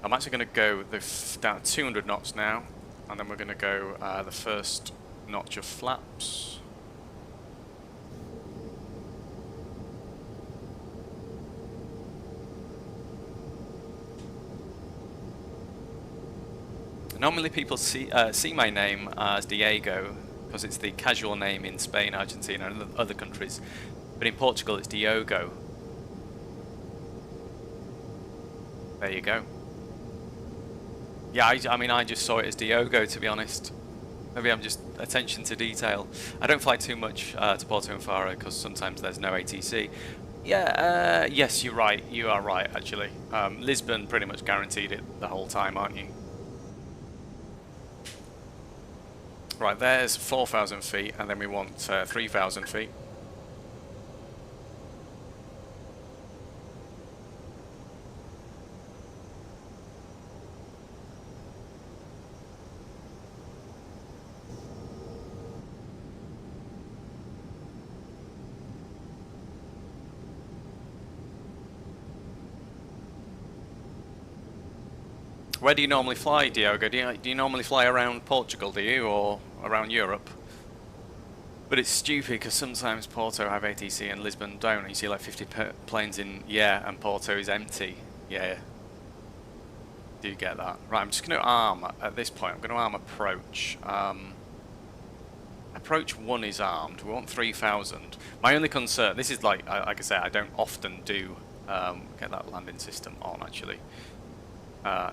I'm actually going to go down 200 knots now, and then we're going to go the first notch of flaps. Normally people see my name as Diego because it's the casual name in Spain, Argentina and other countries, but in Portugal it's Diogo. There you go. Yeah, I mean I just saw it as Diogo, to be honest. Maybe I'm just attention to detail. I don't fly too much to Porto and Faro because sometimes there's no ATC. Yeah, yes, you're right. You are right, actually. Lisbon pretty much guaranteed it the whole time, aren't you? Right, there's 4,000 feet, and then we want 3,000 feet. Where do you normally fly, Diogo? Do you normally fly around Portugal, do you, or around Europe? But it's stupid because sometimes Porto have ATC and Lisbon don't. You see like 50 planes in, yeah, and Porto is empty. Yeah. Do get that. Right, I'm just going to arm, at this point, I'm going to arm approach. Approach 1 is armed. We want 3,000. My only concern, this is like I say, I don't often do get that landing system on actually.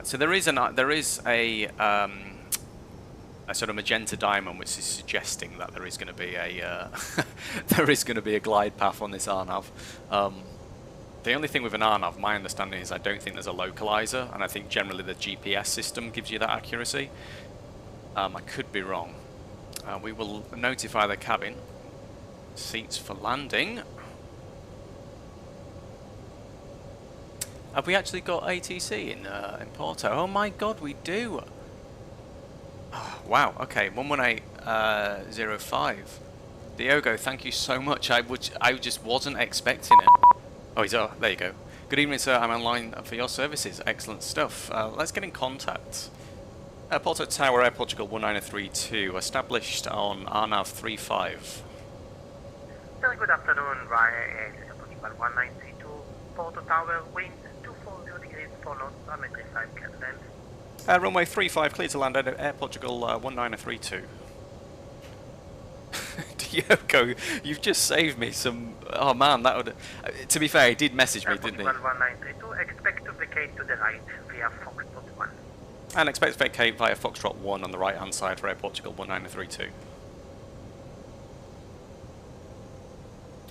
So there is a sort of magenta diamond which is suggesting that there is going to be a there is going to be a glide path on this RNAV. The only thing with an RNAV, my understanding is I don't think there's a localizer, and I think generally the GPS system gives you that accuracy. I could be wrong. We will notify the cabin. Seats for landing. Have we actually got ATC in Porto? Oh my god, we do! Oh, wow, okay, 11805. Diogo, thank you so much. I just wasn't expecting it. Oh, there you go. Good evening, sir. I'm online for your services. Excellent stuff. Let's get in contact. Porto Tower Air Portugal 1932, established on RNAV 35. Very good afternoon, via Air Portugal 1932, Porto Tower, wind 240 degrees, followed, runway 35, can land. Runway 35, clear to land at Air Portugal 1932. Diogo, you've just saved me some... Oh man, that would... to be fair, he did message me, didn't he? 1932, expect to vacate to the right via Foxtrot 1. And expect to vacate via Foxtrot 1 on the right hand side for Air Portugal 1932.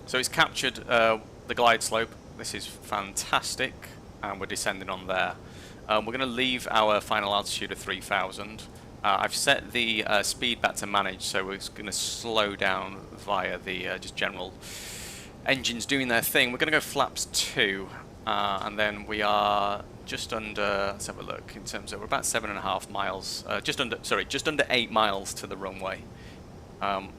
So it's captured the glide slope. This is fantastic, and we're descending on there. We're going to leave our final altitude of 3,000. I've set the speed back to manage, so we're going to slow down via the just general engines doing their thing. We're going to go flaps 2, and then we are just under, let's have a look, in terms of, we're about 7.5 miles, just under 8 miles to the runway. And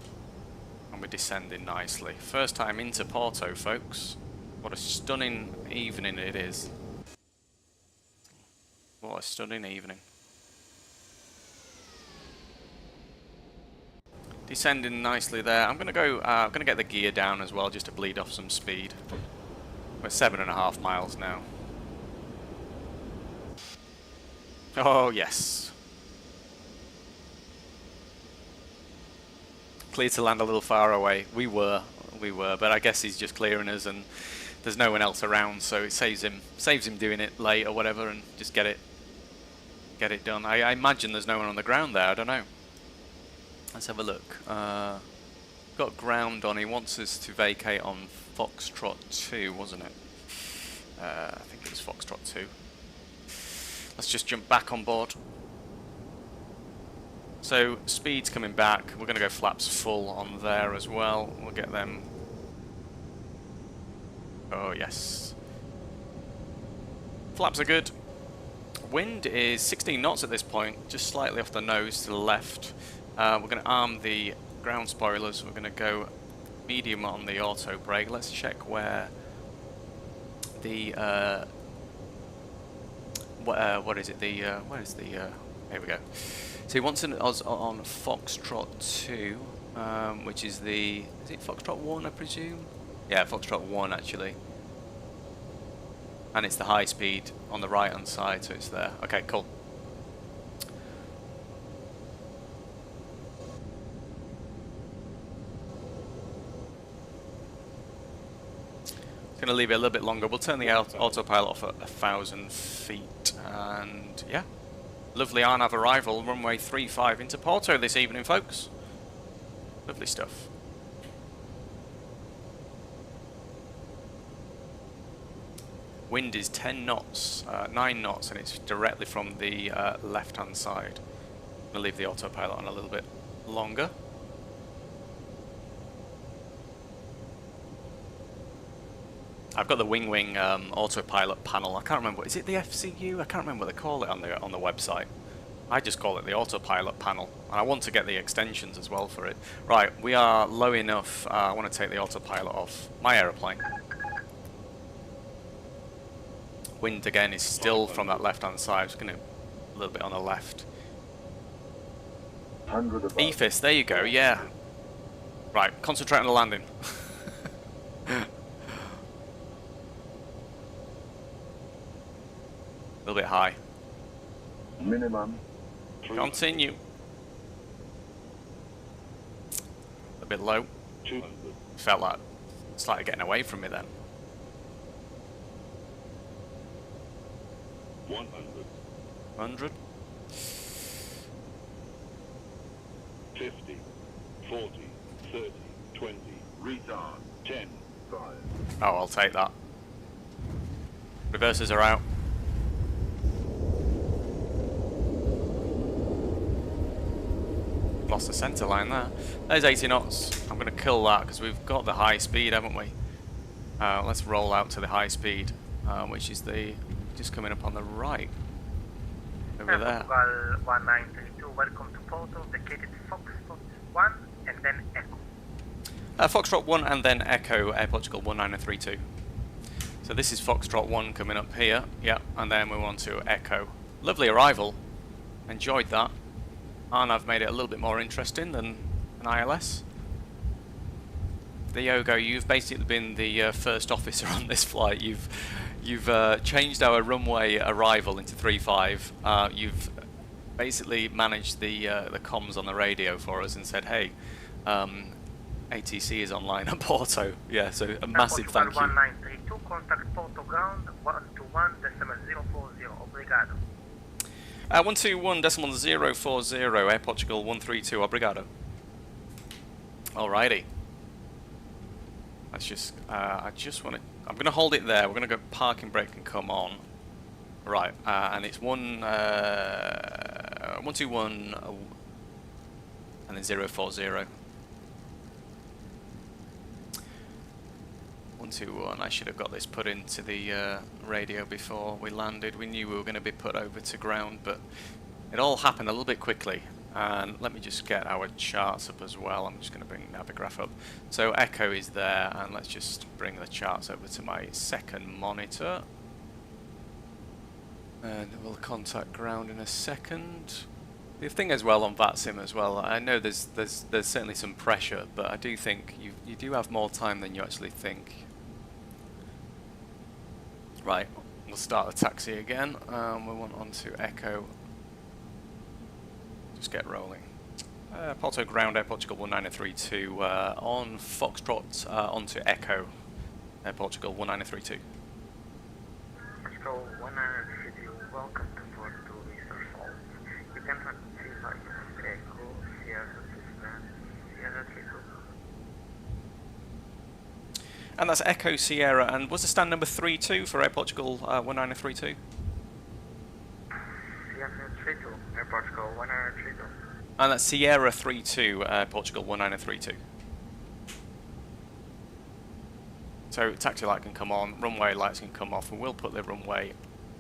we're descending nicely. First time into Porto, folks. What a stunning evening it is. What a stunning evening. Descending nicely there. I'm gonna go. I'm gonna get the gear down as well, just to bleed off some speed. We're 7.5 miles now. Oh yes. Clear to land a little far away. We were, but I guess he's just clearing us, and there's no one else around, so it saves him doing it late or whatever, and just get it done. I imagine there's no one on the ground there. I don't know. Let's have a look. Got ground on. He wants us to vacate on Foxtrot 2, wasn't it? I think it was Foxtrot 2. Let's just jump back on board. So speed's coming back. We're going to go flaps full on there as well. We'll get them. Oh yes. Flaps are good. Wind is 16 knots at this point, just slightly off the nose to the left. We're going to arm the ground spoilers. We're going to go medium on the auto brake. Let's check where the what is it? Where is the? Here we go. So he wants us on Foxtrot 2, which is the. Is it Foxtrot 1? I presume. Yeah, Foxtrot 1 actually. And it's the high speed on the right hand side, so it's there. Okay, cool. Going to leave it a little bit longer. We'll turn the autopilot off at 1,000 feet, and yeah, lovely RNAV arrival, runway 35 into Porto this evening, folks. Lovely stuff. Wind is 10 knots, 9 knots, and it's directly from the left-hand side. I'm going to leave the autopilot on a little bit longer. I've got the WINWING autopilot panel. I can't remember. Is it the FCU? I can't remember what they call it on the website. I just call it the autopilot panel, and I want to get the extensions as well for it. Right, we are low enough. I want to take the autopilot off my aeroplane. Wind again is still from that left-hand side. I'm just going to a little bit on the left. EFIS, there you go. Yeah. Right, concentrate on the landing. A little bit high. Minimum. Continue. A bit low. 200. Felt like it started getting away from me then. 100. 100. 50. 40. 30. 20. Retard. 10. 5. Oh, I'll take that. Reversers are out. Lost the centre line there. There's 80 knots. I'm going to kill that because we've got the high speed, haven't we? Let's roll out to the high speed, which is the just coming up on the right. Over there. Portugal 1932, welcome to Porto, vacated Foxtrot 1 and then Echo. Foxtrot 1 and then Echo, Air Portugal 1932. So this is Foxtrot 1 coming up here, yeah, and then we want to Echo. Lovely arrival, enjoyed that, and I've made it a little bit more interesting than an ILS. Diogo, you've basically been the first officer on this flight. You've changed our runway arrival into 3-5. You've basically managed the comms on the radio for us and said, hey, ATC is online at Porto. Yeah, so a massive thank you. 1932, contact Porto ground 121.040, obrigado. 121.040, Air Portugal 132, obrigado. Alrighty. Let's just, I just want to, I'm going to hold it there. We're going to go parking brake and come on. Right, and it's 121 and then 040. 121, I should have got this put into the radio before we landed. We knew we were going to be put over to ground, but it all happened a little bit quickly. And let me just get our charts up as well. I'm just going to bring Navigraph up. So Echo is there, and let's just bring the charts over to my second monitor. And we'll contact ground in a second. The thing as well on VATSIM as well, I know there's certainly some pressure, but I do think you do have more time than you actually think. Right, we'll start the taxi again. We want onto Echo. Just get rolling. Porto ground, Air Portugal 1932 on Foxtrot onto Echo, Air Portugal 1932. Portugal 1932, welcome to Porto, Mr. Salt. You can see like Echo, Sierra 32. And that's Echo Sierra, and was the stand number 32 for Air Portugal 1932? Sierra 32, Air Portugal 1932. And that's Sierra 32, Portugal 1932. So taxi light can come on, runway lights can come off, and we'll put the runway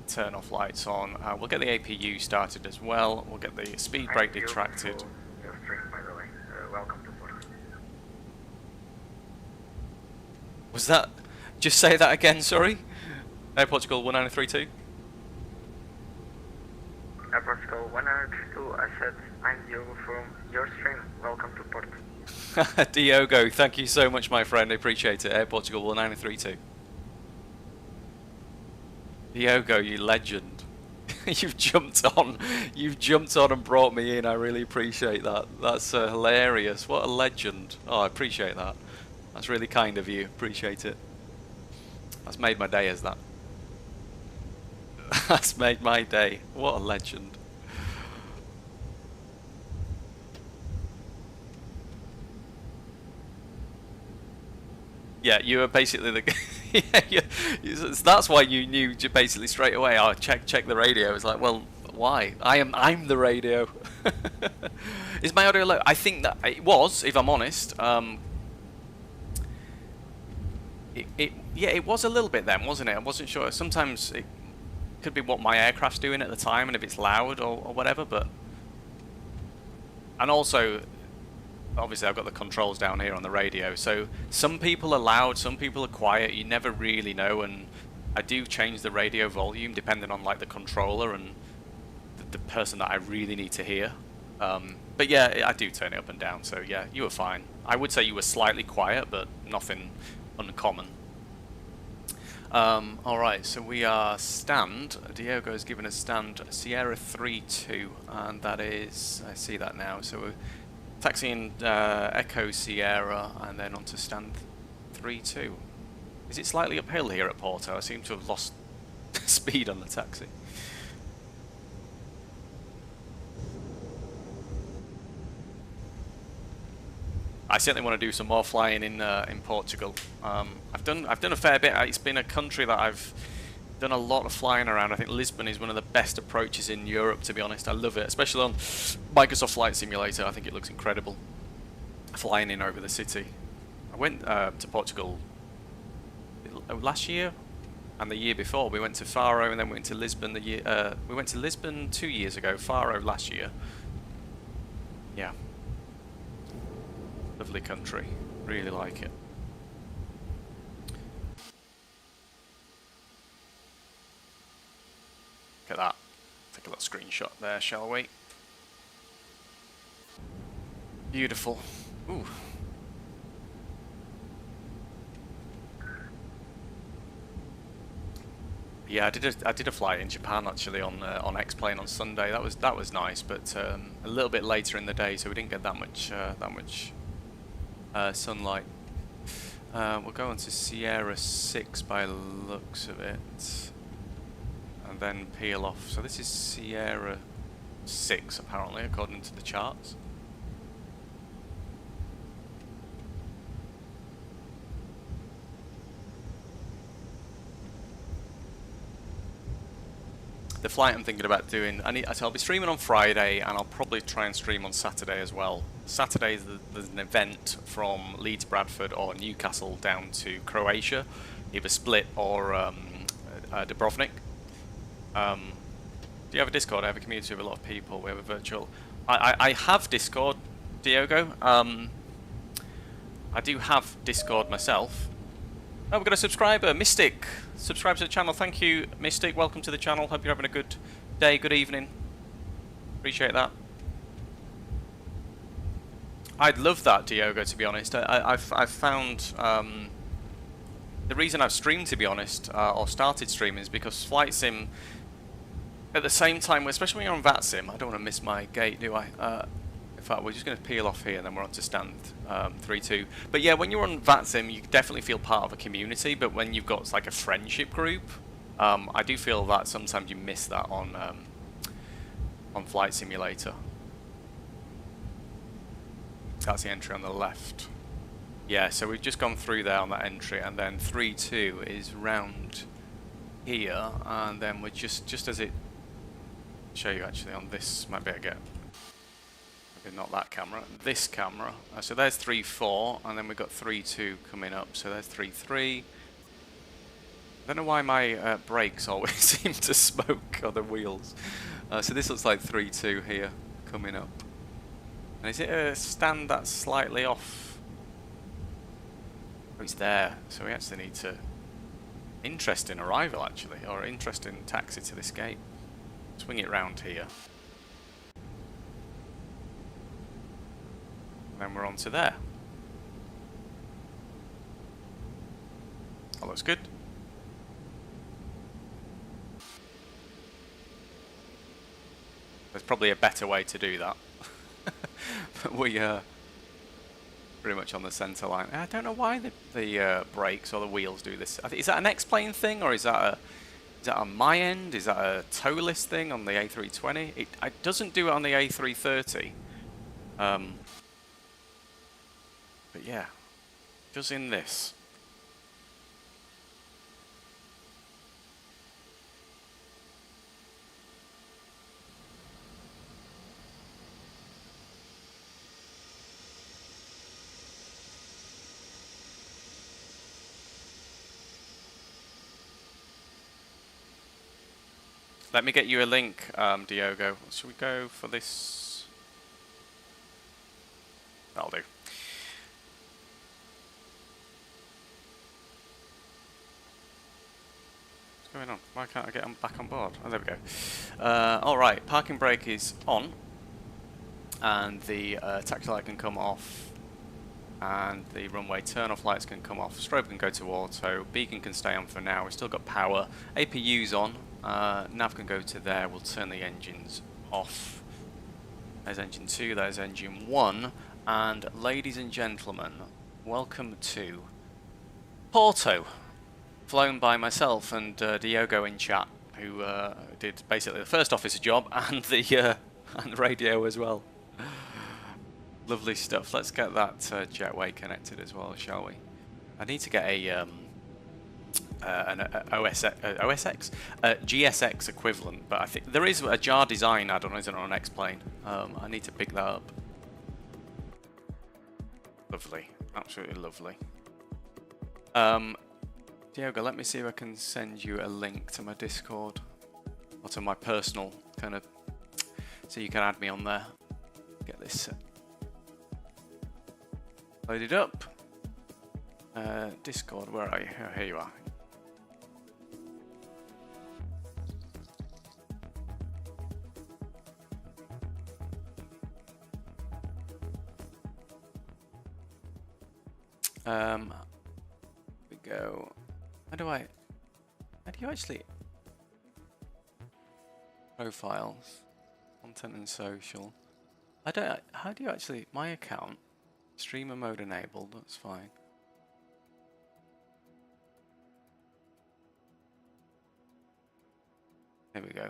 turn off lights on. We'll get the APU started as well. We'll get the speed brake detracted. Your stream, by the way. Welcome to Porto. Was that? Just say that again, sorry? Air Portugal 1932? Air Portugal 1932, I said I'm Diogo from your stream. Welcome to Porto. Diogo, thank you so much, my friend. I appreciate it. Air Portugal 1932. Diogo, you legend. You've jumped on and brought me in. I really appreciate that. That's hilarious. What a legend. Oh, I appreciate that. That's really kind of you. Appreciate it. That's made my day as that. That's made my day. What a legend. Yeah, you were basically the yeah, that's why you knew basically straight away. Oh, check the radio. It's like, well, why? I'm the radio. Is my audio low? I think that it was, if I'm honest. It was a little bit then, wasn't it? I wasn't sure. Sometimes it could be what my aircraft's doing at the time, and if it's loud or whatever. But and also, obviously, I've got the controls down here on the radio. So some people are loud, some people are quiet. You never really know, and I do change the radio volume depending on like the controller and the person that I really need to hear. But yeah, I do turn it up and down. So yeah, you were fine. I would say you were slightly quiet, but nothing uncommon. Alright, so we are stand. Diogo has given us stand Sierra 3-2, and that is, I see that now, so we're taxiing Echo Sierra and then onto stand 3-2. Is it slightly uphill here at Porto? I seem to have lost speed on the taxi. I certainly want to do some more flying in Portugal. I've done a fair bit. It's been a country that I've done a lot of flying around. I think Lisbon is one of the best approaches in Europe, to be honest. I love it, especially on Microsoft Flight Simulator. I think it looks incredible flying in over the city. I went to Portugal last year and the year before. We went to Faro and then we went to Lisbon. We went to Lisbon 2 years ago. Faro last year. Yeah. Lovely country, really like it. Look at that. Take a little screenshot there, shall we? Beautiful. Ooh. Yeah, I did a flight in Japan actually on X-Plane on Sunday. That was nice, but a little bit later in the day, so we didn't get that much sunlight. We'll go on to Sierra 6 by the looks of it, and then peel off. So this is Sierra 6 apparently, according to the charts. The flight I'm thinking about doing, so I'll be streaming on Friday, and I'll probably try and stream on Saturday as well. Saturday there's an event from Leeds, Bradford, or Newcastle down to Croatia, either Split or Dubrovnik. Do you have a Discord? I have a community with a lot of people. We have a virtual. I have Discord, Diogo. I do have Discord myself. Oh, we've got a subscriber, Mystic. Subscribe to the channel. Thank you, Mystic. Welcome to the channel. Hope you're having a good day, good evening. Appreciate that. I'd love that, Diogo, to be honest. I've found the reason I've streamed, to be honest, or started streaming, is because flight sim, at the same time, especially when you're on VATSIM, I don't want to miss my gate, do I? In fact, we're just going to peel off here and then we're on to stand 3-2. But yeah, when you're on VATSIM, you definitely feel part of a community, but when you've got like a friendship group, I do feel that sometimes you miss that on Flight Simulator. That's the entry on the left. Yeah, so we've just gone through there on that entry, and then 3-2 is round here, and then we're just as it show you actually on this, might be able to get not that camera, this camera. So there's 3-4, and then we've got 3-2 coming up. So there's 3-3. I don't know why my brakes always seem to smoke on the wheels. So this looks like 3-2 here coming up. And is it a stand that's slightly off? Oh, it's there. So we actually need to... Interesting arrival actually, or interesting taxi to this gate. Swing it round here. Then we're on to there. That looks good. There's probably a better way to do that. But we pretty much on the centre line. I don't know why the brakes or the wheels do this. Is that an X-Plane thing, or is that on my end? Is that a toe list thing on the A320? It doesn't do it on the A330. But yeah, just in this. Let me get you a link, Diogo. Should we go for this? That'll do. What's going on? Why can't I get back on board? Oh, there we go. Alright, parking brake is on. And the taxi light can come off and the runway turn-off lights can come off. Strobe can go to auto. Beacon can stay on for now. We've still got power. APU's on. Nav can go to there. We'll turn the engines off. There's engine 2. There's engine 1. And ladies and gentlemen, welcome to Porto. Flown by myself and Diogo in chat, who did basically the first officer job and the radio as well. Lovely stuff. Let's get that jetway connected as well, shall we? I need to get an GSX equivalent, but I think there is a jar design add-on, isn't it, on X-Plane? I need to pick that up. Lovely, absolutely lovely. Diogo, let me see if I can send you a link to my Discord or to my personal kind of, so you can add me on there. Get this loaded up. Discord, where are you? Oh, here you are. We go. How do you actually profiles, content and social? How do you actually, my account, streamer mode enabled, that's fine. Here we go.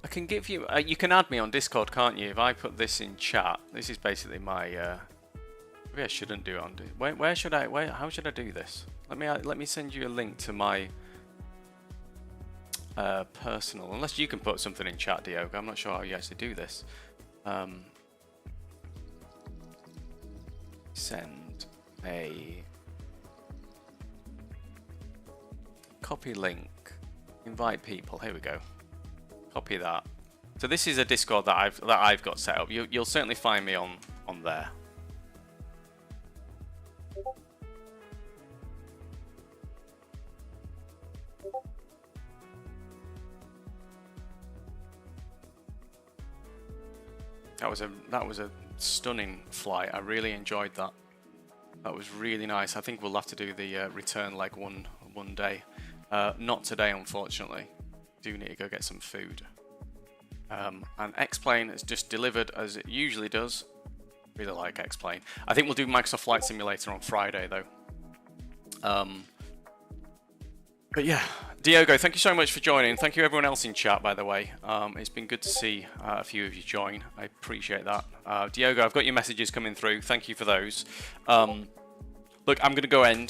I can give you, you can add me on Discord, can't you? If I put this in chat, this is basically my, maybe I shouldn't do it on, how should I do this? Let me send you a link to my personal, unless you can put something in chat, Diogo. I'm not sure how you actually do this. Send a copy link, invite people, here we go. Copy that. So this is a Discord that I've got set up. You'll certainly find me on there. That was a stunning flight. I really enjoyed that. That was really nice. I think we'll have to do the return leg one day. Not today, unfortunately. Do need to go get some food. And X-Plane has just delivered as it usually does. Really like X-Plane. I think we'll do Microsoft Flight Simulator on Friday though. But yeah, Diogo, thank you so much for joining. Thank you everyone else in chat, by the way. It's been good to see a few of you join. I appreciate that. Diogo, I've got your messages coming through. Thank you for those. Look, I'm going to go I'm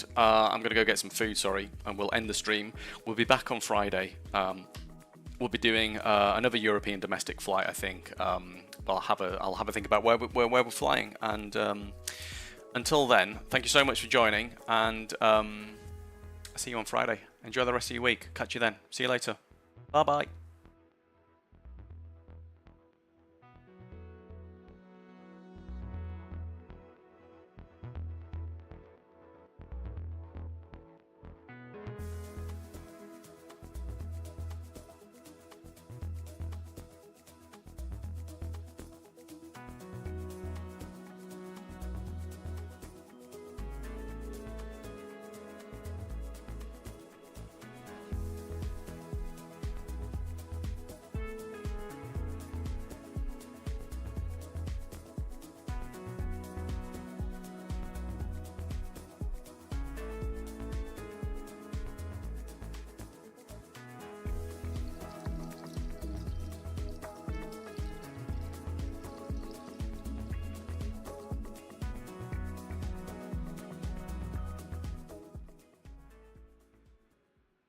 going to go get some food, sorry, and we'll end the stream. We'll be back on Friday. We'll be doing another European domestic flight, I think. I'll have a think about where we're flying. And until then, thank you so much for joining, and I'll see you on Friday. Enjoy the rest of your week. Catch you then. See you later. Bye-bye.